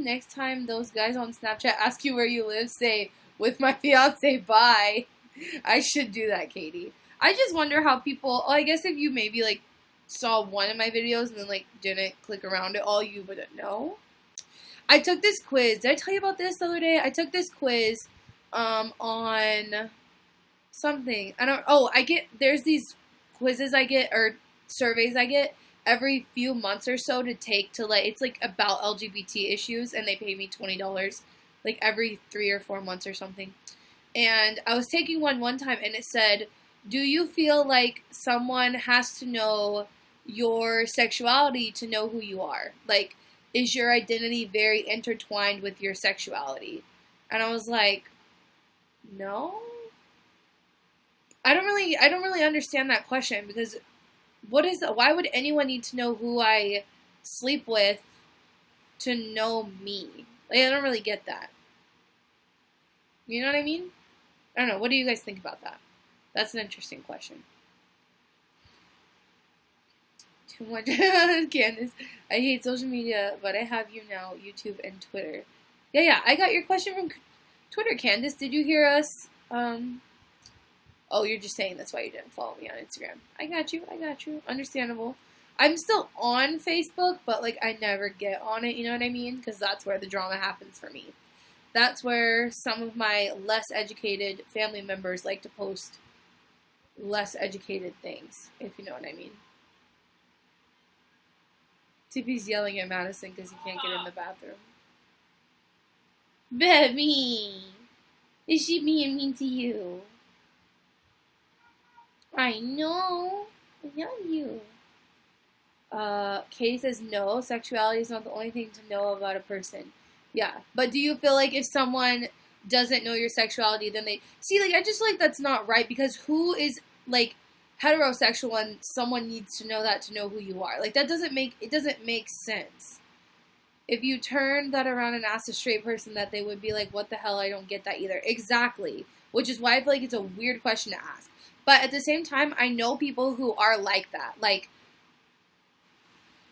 Next time those guys on Snapchat ask you where you live, say, with my fiance, bye. I should do that, Katie. I just wonder how people, I guess if you maybe, like, saw one of my videos and then, like, didn't click around it all, you wouldn't know. I took this quiz. Did I tell you about this the other day? I took this quiz, on something. There's these quizzes I get, or surveys I get, every few months or so to take to, like, it's, like, about LGBT issues, and they pay me $20, like, every 3 or 4 months or something. And I was taking one time, and it said, do you feel like someone has to know your sexuality to know who you are? Like, is your identity very intertwined with your sexuality? And I was like, no. I don't really understand that question, because why would anyone need to know who I sleep with to know me? Like, I don't really get that. You know what I mean? I don't know. What do you guys think about that? That's an interesting question. Too much. Candace, I hate social media, but I have YouNow, YouTube, and Twitter. Yeah, I got your question from Twitter, Candace. Did you hear us? Oh, you're just saying that's why you didn't follow me on Instagram. I got you. Understandable. I'm still on Facebook, but, like, I never get on it, you know what I mean? Because that's where the drama happens for me. That's where some of my less educated family members like to post less educated things, if you know what I mean. TP's yelling at Madison because he can't get in the bathroom. Baby! Is she being mean to you? I know. I love you. Katie says, no, sexuality is not the only thing to know about a person. Yeah, but do you feel like if someone doesn't know your sexuality, then they... See, like, I just feel like that's not right, because who is, like, heterosexual and someone needs to know that to know who you are? Like, it doesn't make sense. If you turn that around and ask a straight person that, they would be like, what the hell, I don't get that either. Exactly. Which is why I feel like it's a weird question to ask. But at the same time, I know people who are like that. Like,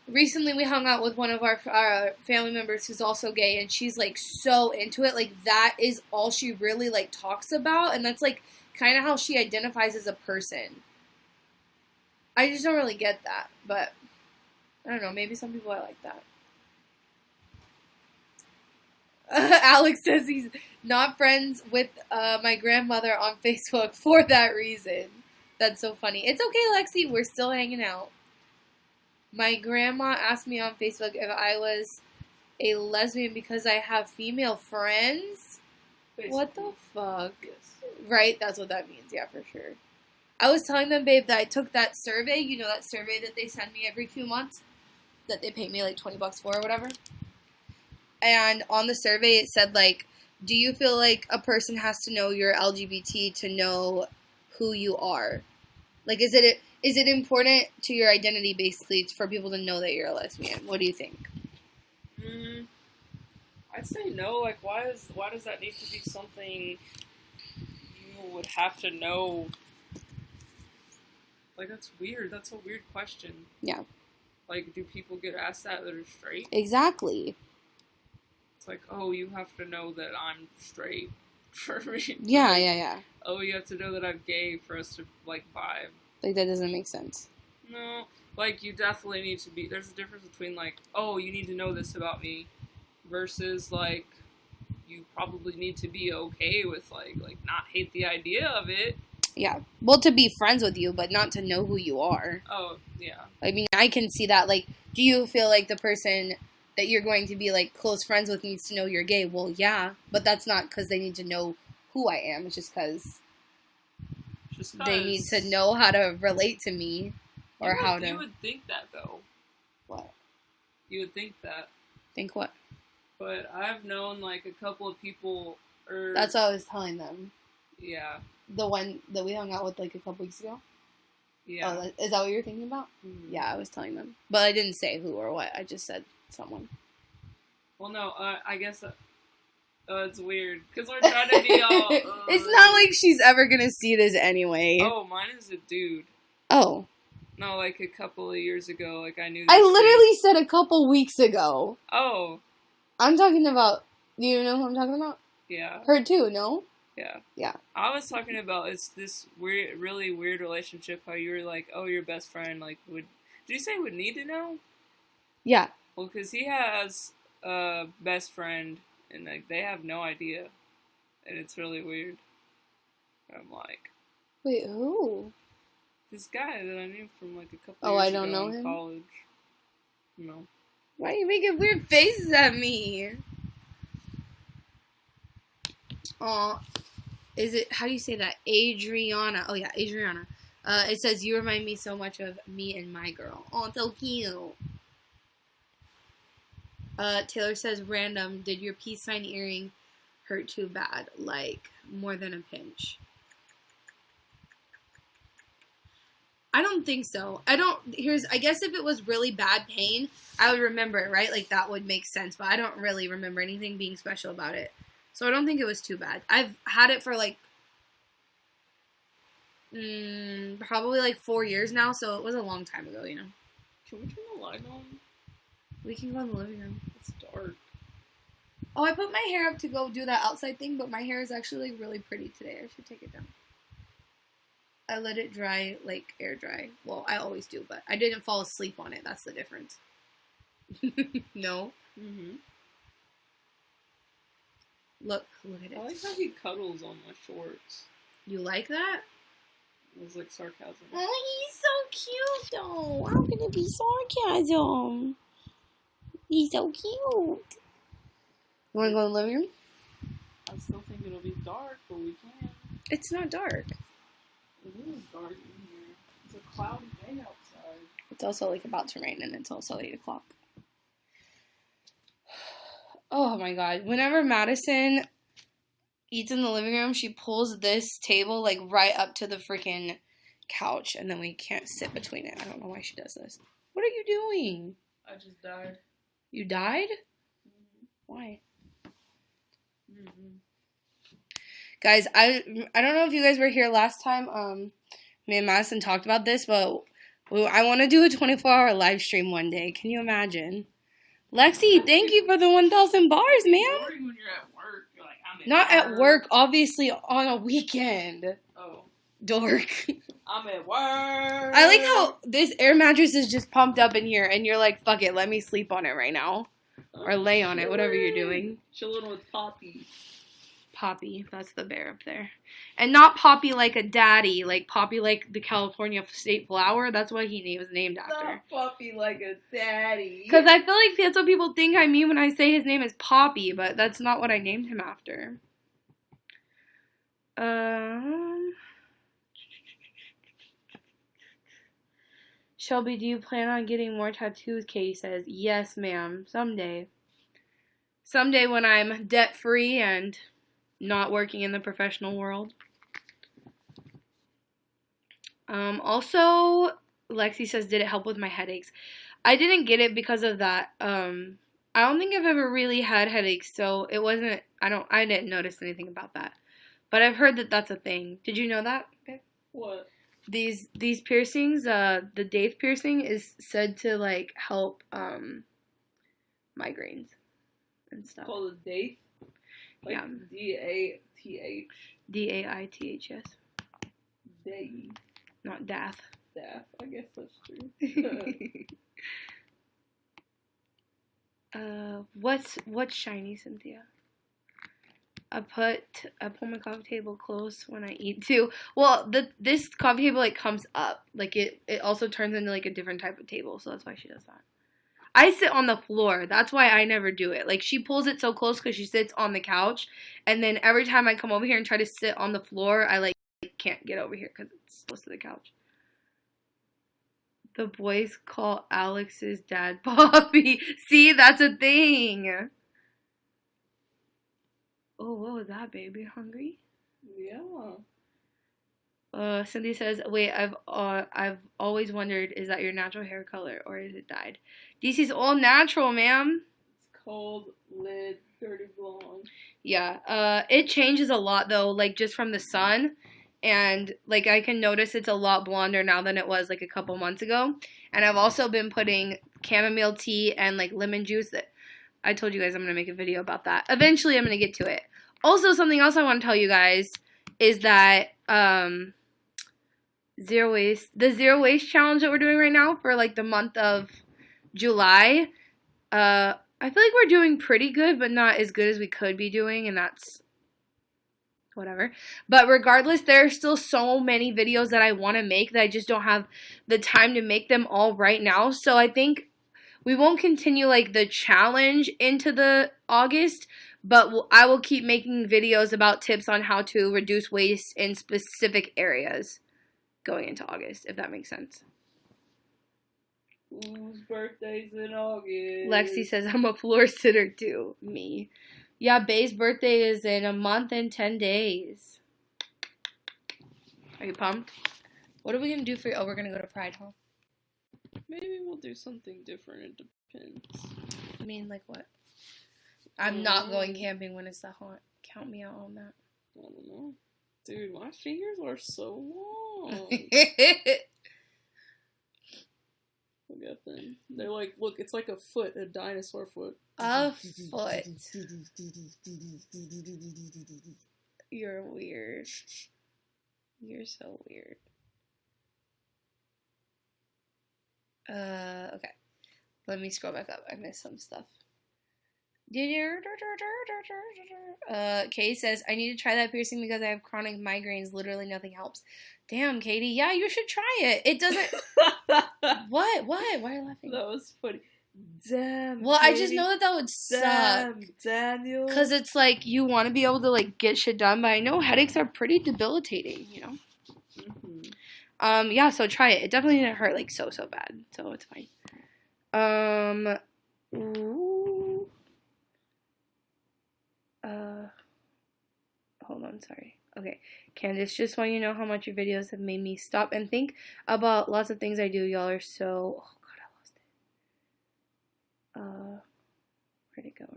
recently we hung out with one of our family members who's also gay, and she's, like, so into it. Like, that is all she really, like, talks about, and that's, like, kind of how she identifies as a person. I just don't really get that, but I don't know, maybe some people are like that. Alex says he's not friends with my grandmother on Facebook for that reason. That's so funny. It's okay, Lexi, we're still hanging out. My grandma asked me on Facebook if I was a lesbian because I have female friends. Basically. What the fuck? Yes. Right? That's what that means. Yeah, for sure. I was telling them, babe, that I took that survey. You know, that survey that they send me every few months? That they pay me like $20 for or whatever? And on the survey it said, like, do you feel like a person has to know you're LGBT to know who you are? Like, is it important to your identity, basically, for people to know that you're a lesbian? What do you think? I'd say no. Like, why does that need to be something you would have to know? Like, that's weird. That's a weird question. Yeah. Like, do people get asked that are straight? Exactly. It's like, oh, you have to know that I'm straight for me. Yeah. Oh, you have to know that I'm gay for us to, like, vibe. Like, that doesn't make sense. No. Like, you definitely need to be... There's a difference between, like, oh, you need to know this about me versus like you probably need to be okay with like not hate the idea of it. Yeah. Well, to be friends with you, but not to know who you are. Oh, yeah. I mean, I can see that. Like, do you feel like the person that you're going to be, like, close friends with needs to know you're gay? Well, yeah. But that's not because they need to know who I am. It's just because they need to know how to relate to me. Or how to... You would think that, though. What? You would think that. Think what? But I've known, like, a couple of people... That's what I was telling them. Yeah. The one that we hung out with, like, a couple weeks ago? Yeah. Oh, is that what you're thinking about? Mm-hmm. Yeah, I was telling them. But I didn't say who or what. I just said someone. Well, no, I guess... it's weird. Because we're trying to be all... It's not like she's ever going to see this anyway. Oh, mine is a dude. Oh. No, like a couple of years ago, like I knew. I literally said a couple weeks ago. Oh. I'm talking about. You know who I'm talking about? Yeah. Her too, no? Yeah. Yeah. I was talking about it's this weird, really weird relationship. How you were like, oh, your best friend, like would. Did you say would need to know? Yeah. Well, because he has a best friend, and like they have no idea, and it's really weird. I'm like. Wait, who? This guy that I knew from like a couple Oh, years I don't ago know in him? college. No. Why are you making weird faces at me? Aw. Is it, how do you say that? Adriana. Oh, yeah, Adriana. It says, you remind me so much of me and my girl. Oh, so cute. Taylor says, random, did your peace sign earring hurt too bad? Like, more than a pinch? I don't think so. I guess if it was really bad pain, I would remember it, right? Like, that would make sense, but I don't really remember anything being special about it. So I don't think it was too bad. I've had it for, like, probably, like, 4 years now, so it was a long time ago, you know? Can we turn the light on? We can go in the living room. It's dark. Oh, I put my hair up to go do that outside thing, but my hair is actually, like, really pretty today. I should take it down. I let it dry, like, air dry. Well, I always do, but I didn't fall asleep on it. That's the difference. No? Mm-hmm. Look at it. I like how he cuddles on my shorts. You like that? It was like sarcasm. Oh, he's so cute, though. How can it be sarcasm? He's so cute. You want to go in the living room? I still think it'll be dark, but we can. It's not dark. It is dark in here. It's a cloudy day outside. It's also, like, about to rain, and it's also 8 o'clock. Oh, my God. Whenever Madison eats in the living room, she pulls this table, like, right up to the freaking couch, and then we can't sit between it. I don't know why she does this. What are you doing? I just died. You died? Mm-hmm. Why? Mm-hmm. Guys, I don't know if you guys were here last time. Me and Madison talked about this, but I want to do a 24-hour live stream one day. Can you imagine? Lexi, thank you for the 1,000 bars, ma'am. Boring when you're at work. You're like, I'm Not at work, obviously on a weekend. Oh. Dork. I'm at work. I like how this air mattress is just pumped up in here, and you're like, fuck it, let me sleep on it right now. Or lay on it, whatever you're doing. Chilling with Poppy. Poppy, that's the bear up there. And not Poppy like a daddy, like Poppy like the California state flower. That's what he was named after. Not Poppy like a daddy. Because I feel like that's what people think I mean when I say his name is Poppy, but that's not what I named him after. Shelby, do you plan on getting more tattoos? Katie says, yes, ma'am. Someday. Someday when I'm debt-free and not working in the professional world. Also, Lexi says, did it help with my headaches? I didn't get it because of that. I don't think I've ever really had headaches, so it wasn't, I didn't notice anything about that. But I've heard that that's a thing. Did you know that? Okay. What? These piercings, the Dave piercing is said to, like, help, migraines and stuff. Called a Dave? Like yeah. D-A-T-H. D-A-I-T-H, yes. Day. Not Dath. Dath. I guess that's true. What's shiny, Cynthia? I pull my coffee table close when I eat too. Well, this coffee table like comes up, like it also turns into like a different type of table, so that's why she does that. I sit on the floor. That's why I never do it. Like she pulls it so close because she sits on the couch, and then every time I come over here and try to sit on the floor, I like can't get over here because it's close to the couch. The boys call Alex's dad Poppy. See, that's a thing. Oh, what was that, baby? Hungry? Yeah. Cindy says, wait, I've always wondered, is that your natural hair color or is it dyed? DC's all natural, ma'am. It's cold, lit, dirty blonde. Yeah. It changes a lot though, like just from the sun. And like I can notice it's a lot blonder now than it was like a couple months ago. And I've also been putting chamomile tea and like lemon juice that I told you guys I'm going to make a video about that. Eventually I'm going to get to it. Also, something else I want to tell you guys is that the zero waste challenge that we're doing right now for like the month of July, I feel like we're doing pretty good, but not as good as we could be doing, and that's whatever. But regardless, there are still so many videos that I want to make that I just don't have the time to make them all right now. So I think we won't continue like the challenge into the August, but I will keep making videos about tips on how to reduce waste in specific areas going into August, if that makes sense. Whose birthday's in August? Lexi says I'm a floor sitter too. Me. Yeah, Bay's birthday is in a month and 10 days. Are you pumped? What are we going to do for you? Oh, we're going to go to Pride, huh? Maybe we'll do something different. It depends. I mean, like what? I'm not going camping when it's that hot. Count me out on that. I don't know. Dude, my fingers are so long. Look at them. They're like, look, it's like a foot, a dinosaur foot. A foot. You're weird. You're so weird. Okay. Let me scroll back up. I missed some stuff. Katie says, I need to try that piercing because I have chronic migraines. Literally nothing helps. Damn, Katie. Yeah, you should try it. It doesn't... What? Why are you laughing? That was funny. Damn, well, Katie. I just know that would suck. Damn, Daniel. Because it's like, you want to be able to, like, get shit done, but I know headaches are pretty debilitating, you know? Mm-hmm. Yeah, so try it. It definitely didn't hurt, like, so bad. So it's fine. Ooh. Hold on, sorry. Okay, Candace, just want you to know how much your videos have made me stop and think about lots of things I do. Y'all are so... Oh, God, I lost it. Where'd it go?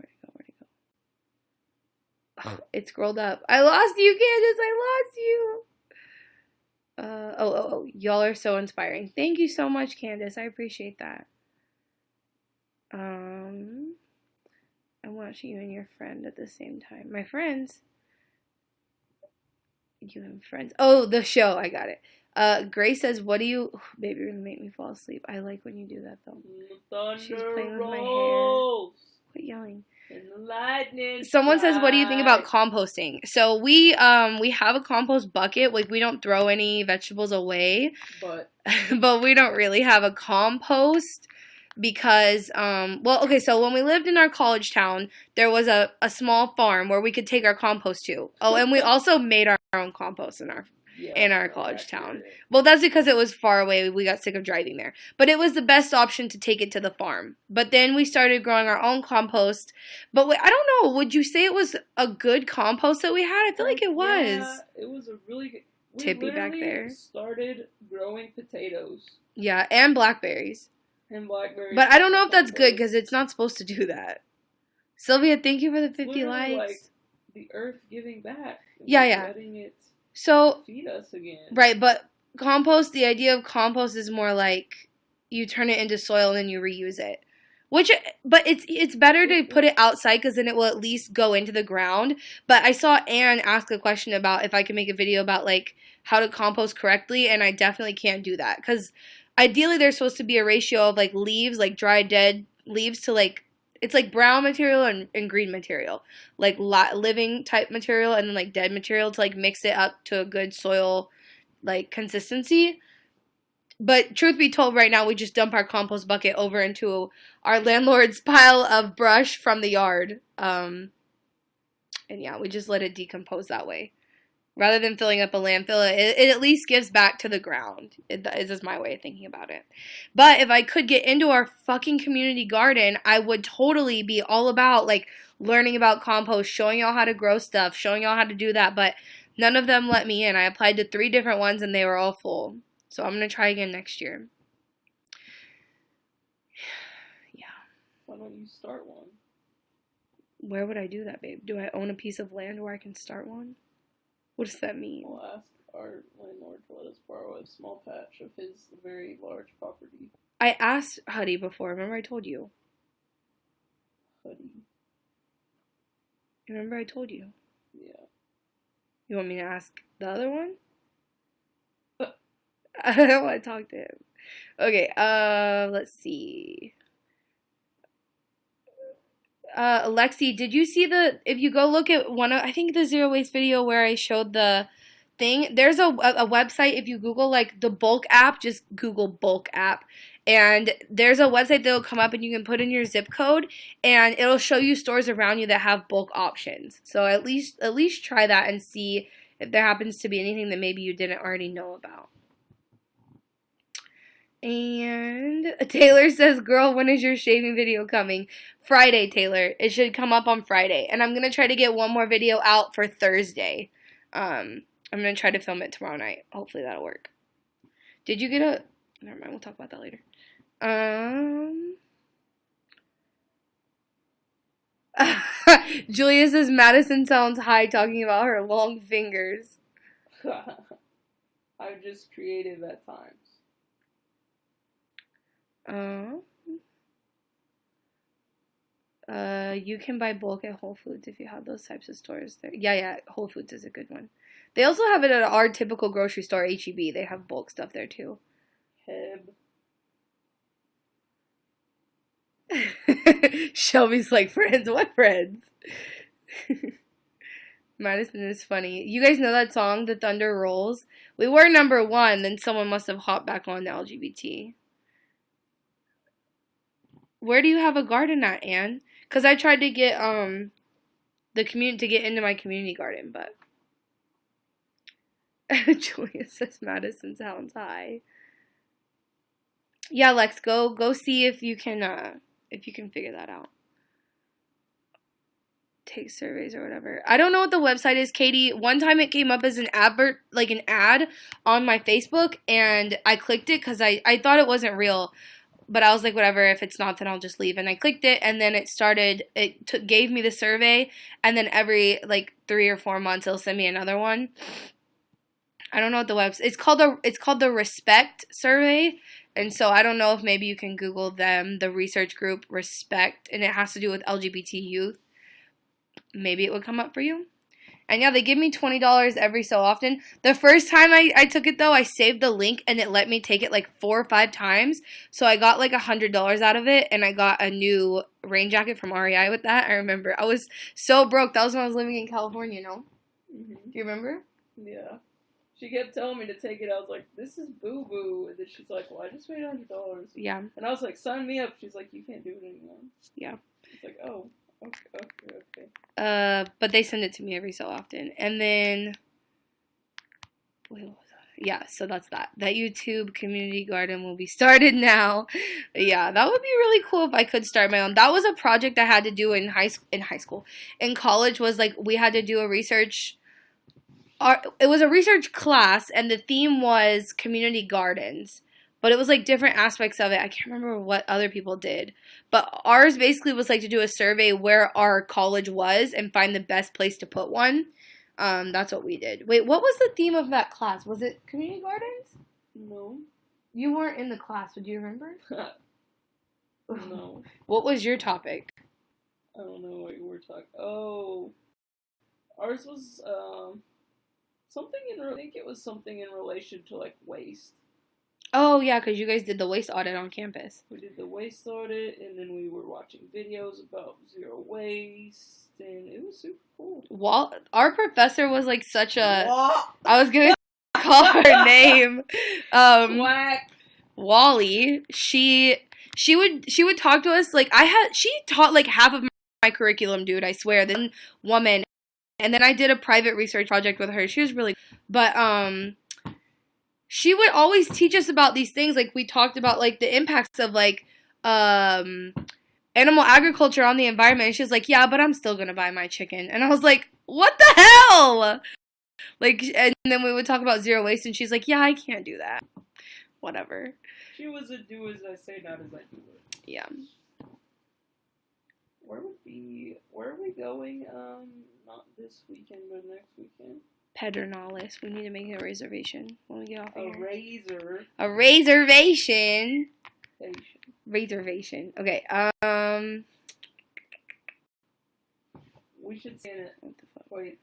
Oh, it scrolled up. I lost you, Candace. I lost you. Y'all are so inspiring. Thank you so much, Candace. I appreciate that. I'm watching you and your friend at the same time. My friends? You and friends. Oh, the show. I got it. Grace says, what do you... Oh, baby, you're going to make me fall asleep. I like when you do that, though. Thunder She's playing with my hair. rolls. Quit yelling. And the lightning. Someone says, what do you think about composting? So we have a compost bucket. Like, we don't throw any vegetables away. But we don't really have a compost. Because, so when we lived in our college town, there was a small farm where we could take our compost to. Oh, and we also made our own compost in our college town. Well, that's because it was far away. We got sick of driving there. But it was the best option to take it to the farm. But then we started growing our own compost. But I don't know. Would you say it was a good compost that we had? I feel like it was. Yeah, it was a really good... Tippy back there. Started growing potatoes. Yeah, and blackberries. And blackberries. But I don't know if that's good because it's not supposed to do that. Sylvia, thank you for the 50 likes. Like the earth giving back. Yeah. Letting it feed us again. Right, but compost, the idea of compost is more like you turn it into soil and then you reuse it. But it's better to put it outside because then it will at least go into the ground. But I saw Anne ask a question about if I could make a video about like how to compost correctly, and I definitely can't do that because ideally there's supposed to be a ratio of like leaves, like dry dead leaves to like It's like brown material and green material, like living type material and then like dead material to like mix it up to a good soil like consistency. But truth be told, right now we just dump our compost bucket over into our landlord's pile of brush from the yard. And yeah, we just let it decompose that way. Rather than filling up a landfill, it at least gives back to the ground. This is my way of thinking about it. But if I could get into our fucking community garden, I would totally be all about, like, learning about compost, showing y'all how to grow stuff, showing y'all how to do that. But none of them let me in. I applied to 3 different ones, and they were all full. So I'm going to try again next year. Yeah. Why don't you start one? Where would I do that, babe? Do I own a piece of land where I can start one? What does that mean? We'll ask our landlord to let us borrow a small patch of his very large property. I asked Huddy before. Remember I told you? Huddy. Remember I told you? Yeah. You want me to ask the other one? I don't want to talk to him. Okay, let's see. Alexi, did you see if you go look at I think the zero waste video where I showed the thing, there's a website, if you Google like the bulk app, just Google bulk app, and there's a website that'll come up and you can put in your zip code and it'll show you stores around you that have bulk options. So at least try that and see if there happens to be anything that maybe you didn't already know about. And Taylor says, girl, when is your shaving video coming? Friday, Taylor. It should come up on Friday. And I'm going to try to get one more video out for Thursday. I'm going to try to film it tomorrow night. Hopefully that'll work. Did you get never mind, we'll talk about that later. Julia says, Madison sounds high talking about her long fingers. I'm just creative at times. You can buy bulk at Whole Foods if you have those types of stores there. Yeah, Whole Foods is a good one. They also have it at our typical grocery store, H-E-B. They have bulk stuff there too. Heb. Shelby's like, friends? What friends? Madison is funny. You guys know that song, The Thunder Rolls? We were number 1, then someone must have hopped back on the LGBT. Where do you have a garden at, Anne? Because I tried to get the community to get into my community garden, but Julia says Madison sounds high. Yeah, Lex, go see if you can figure that out. Take surveys or whatever. I don't know what the website is, Katie. One time it came up as an advert, like an ad on my Facebook, and I clicked it because I thought it wasn't real. But I was like, whatever, if it's not, then I'll just leave. And I clicked it, and then it gave me the survey, and then every, 3 or 4 months, it'll send me another one. I don't know what the website, it's called the Respect Survey, and so I don't know if maybe you can Google them, the research group Respect, and it has to do with LGBT youth. Maybe it would come up for you. And yeah, they give me $20 every so often. The first time I took it, though, I saved the link, and it let me take it 4 or 5 times. So I got $100 out of it, and I got a new rain jacket from REI with that. I remember. I was so broke. That was when I was living in California, Mm-hmm. Do you remember? Yeah. She kept telling me to take it. I was like, this is boo-boo. And then she's like, well, I just paid $100. Yeah. And I was like, sign me up. She's like, you can't do it anymore. Yeah. It's like, oh. Okay. But they send it to me every so often. And then, yeah, so that's that. That YouTube community garden will be started now. Yeah, that would be really cool if I could start my own. That was a project I had to do in high school. In college was we had to do a research. It was a research class, and the theme was community gardens. But it was different aspects of it. I can't remember what other people did. But ours basically was to do a survey where our college was and find the best place to put one. That's what we did. Wait, what was the theme of that class? Was it community gardens? No. You weren't in the class. Do you remember? No. What was your topic? I don't know what you were talking. Oh. Ours was I think it was something in relation to waste. Oh, yeah, because you guys did the waste audit on campus. We did the waste audit, and then we were watching videos about zero waste, and it was super cool. Our professor was like such a... What? I was going to call her name. Quack. Wally. She would talk to us like she taught like half of my curriculum, dude, I swear. This woman. And then I did a private research project with her. She was really... But, she would always teach us about these things. Like, we talked about, like, the impacts of, like, animal agriculture on the environment. And she was like, yeah, but I'm still going to buy my chicken. And I was like, what the hell? Like, and then we would talk about zero waste. And she's like, yeah, I can't do that. Whatever. She was a do as I say, not as I do it. Yeah. Where are we going? Not this weekend, but next weekend. Pedernales. We need to make a reservation when we get off here. A reservation. Reservation. Okay. We should say it. What the fuck? Wait.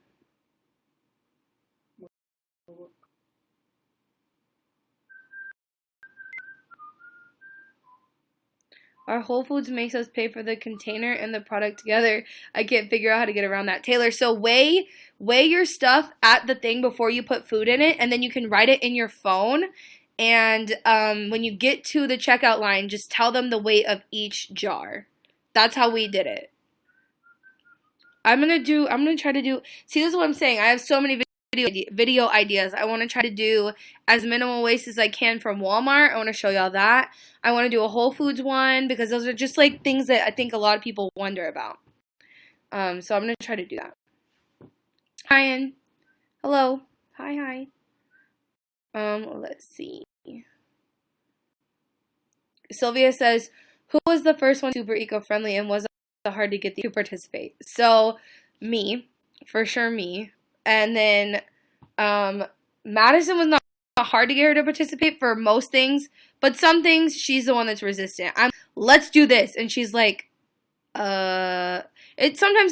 Our Whole Foods makes us pay for the container and the product together. I can't figure out how to get around that. Taylor, so weigh your stuff at the thing before you put food in it, and then you can write it in your phone. And when you get to the checkout line, just tell them the weight of each jar. That's how we did it. I'm gonna try to do. See, this is what I'm saying. I have so many video ideas. I want to try to do as minimal waste as I can from Walmart. I want to show y'all that. I want to do a Whole Foods one because those are just like things that I think a lot of people wonder about. So I'm going to try to do that. Hi, hello. Hi. Let's see. Sylvia says, who was the first one super eco-friendly and was it hard to get to participate? So, me. For sure me. And then Madison was not hard to get her to participate for most things, but some things she's the one that's resistant. Let's do this, and she's like, sometimes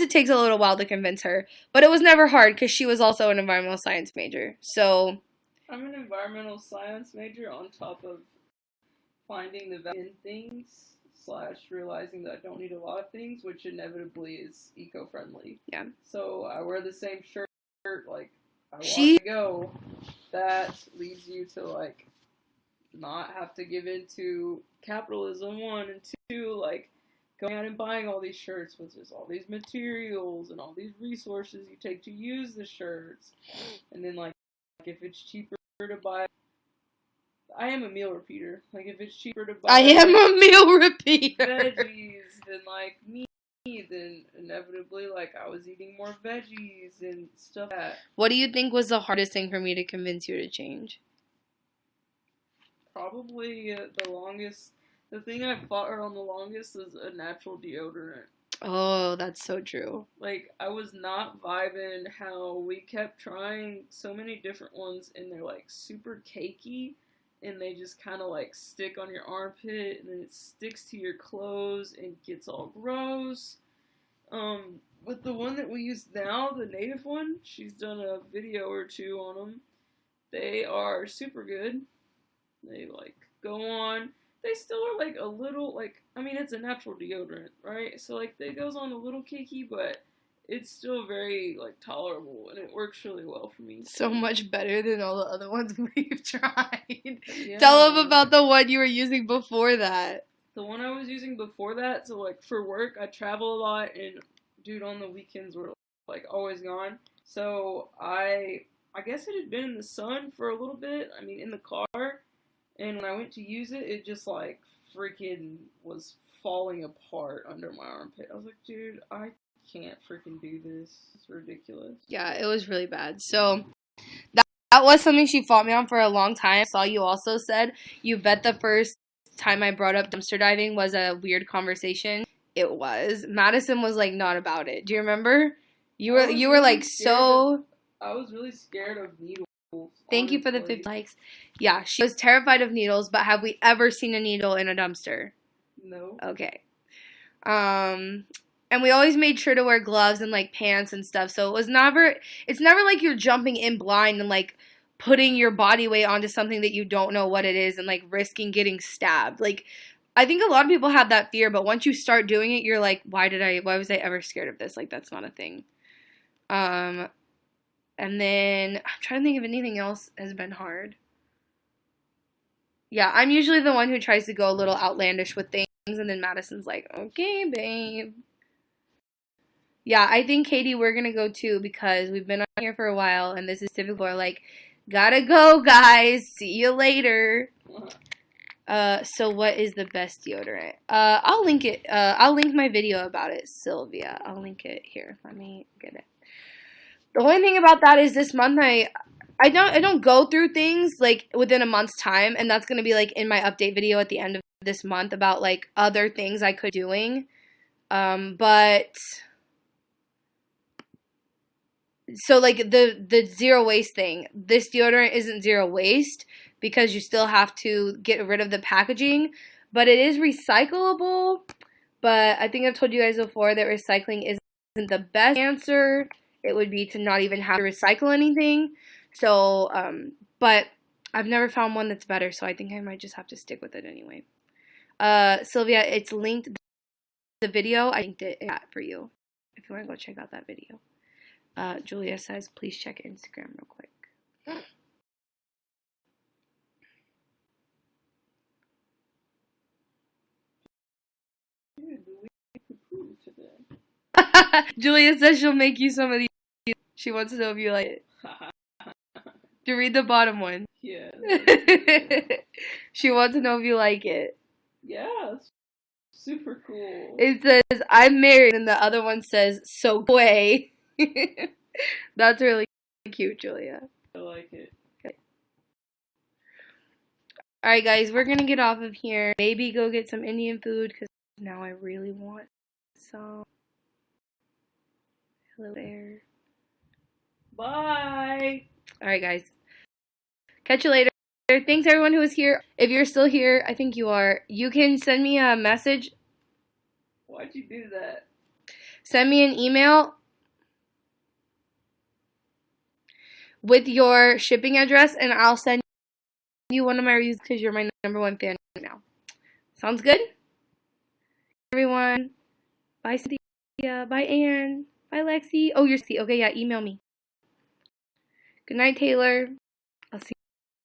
it takes a little while to convince her, but it was never hard because she was also an environmental science major. So I'm an environmental science major on top of finding the value in things / realizing that I don't need a lot of things, which inevitably is eco-friendly. Yeah. So I wear the same shirt, like, I want to go. That leads you to, like, not have to give in to capitalism, 1, and 2, like, going out and buying all these shirts with just all these materials and all these resources you take to use the shirts. And then, like, if it's cheaper to buy... I am a meal repeater. Like, if it's cheaper to buy... I am a meal repeater! Veggies than, like, meat, then inevitably, like, I was eating more veggies and stuff like that. What do you think was the hardest thing for me to convince you to change? Probably the thing I fought her on the longest was a natural deodorant. Oh, that's so true. Like, I was not vibing how we kept trying so many different ones, and they're, like, super cakey, and they just kind of, like, stick on your armpit, and then it sticks to your clothes and gets all gross. But the one that we use now, the native one, she's done a video or 2 on them. They are super good. They, like, go on. They still are, like, a little, like, I mean, it's a natural deodorant, right? So, like, it goes on a little cakey, but it's still very, like, tolerable, and it works really well for me. So much better than all the other ones we've tried. Yeah. Tell them about the one you were using before that. The one I was using before that, so, like, for work, I travel a lot, and, dude, on the weekends, we're, like, always gone. So, I guess it had been in the sun for a little bit, I mean, in the car. And when I went to use it, it just, like, freaking was falling apart under my armpit. I was like, dude, I can't freaking do this. It's ridiculous. Yeah, it was really bad. So, that was something she fought me on for a long time. I saw you also said, you bet the first time I brought up dumpster diving was a weird conversation. It was. Madison was, like, not about it. Do you remember? You were like, so... I was really scared of needles. Thank you for the 50 likes. Yeah, she was terrified of needles, but have we ever seen a needle in a dumpster? No. Okay. And we always made sure to wear gloves and, like, pants and stuff, so it's never like you're jumping in blind and, like, putting your body weight onto something that you don't know what it is and like risking getting stabbed. Like, I think a lot of people have that fear, but once you start doing it, you're like, why was I ever scared of this? Like, that's not a thing. And then I'm trying to think if anything else has been hard. Yeah, I'm usually the one who tries to go a little outlandish with things, and then Madison's like, okay, babe. Yeah, I think, Katie, we're going to go too because we've been on here for a while, and this is typical. We're like, gotta go, guys. See you later. So what is the best deodorant? I'll link it. I'll link my video about it, Sylvia. I'll link it here. Let me get it. The only thing about that is this month I don't go through things like within a month's time, and that's gonna be like in my update video at the end of this month about like other things I could be doing. But so like the zero waste thing, this deodorant isn't zero waste because you still have to get rid of the packaging, but it is recyclable. But I think I've told you guys before that recycling isn't the best answer. It would be to not even have to recycle anything. So, but I've never found one that's better, so I think I might just have to stick with it anyway. Sylvia, it's linked, the video, I linked it for you, if you want to go check out that video. Julia says, please check Instagram real quick. Julia says she'll make you some of these. She wants to know if you like it. To read the bottom one. Yeah. She wants to know if you like it. Yeah, it's super cool. It says, I'm married, and the other one says, so go away. That's really cute, Julia. I like it. Okay. Alright, guys, we're gonna get off of here. Maybe go get some Indian food, because now I really want some. Hello there. Bye. Alright, guys. Catch you later. Thanks, everyone who was here. If you're still here, I think you are. You can send me a message. Why'd you do that? Send me an email with your shipping address, and I'll send you one of my reviews because you're my #1 fan now. Sounds good? Everyone. Bye, Cynthia. Bye, Ann. Bye, Lexi. Oh, you're C. Okay, yeah, email me. Good night, Taylor. I'll see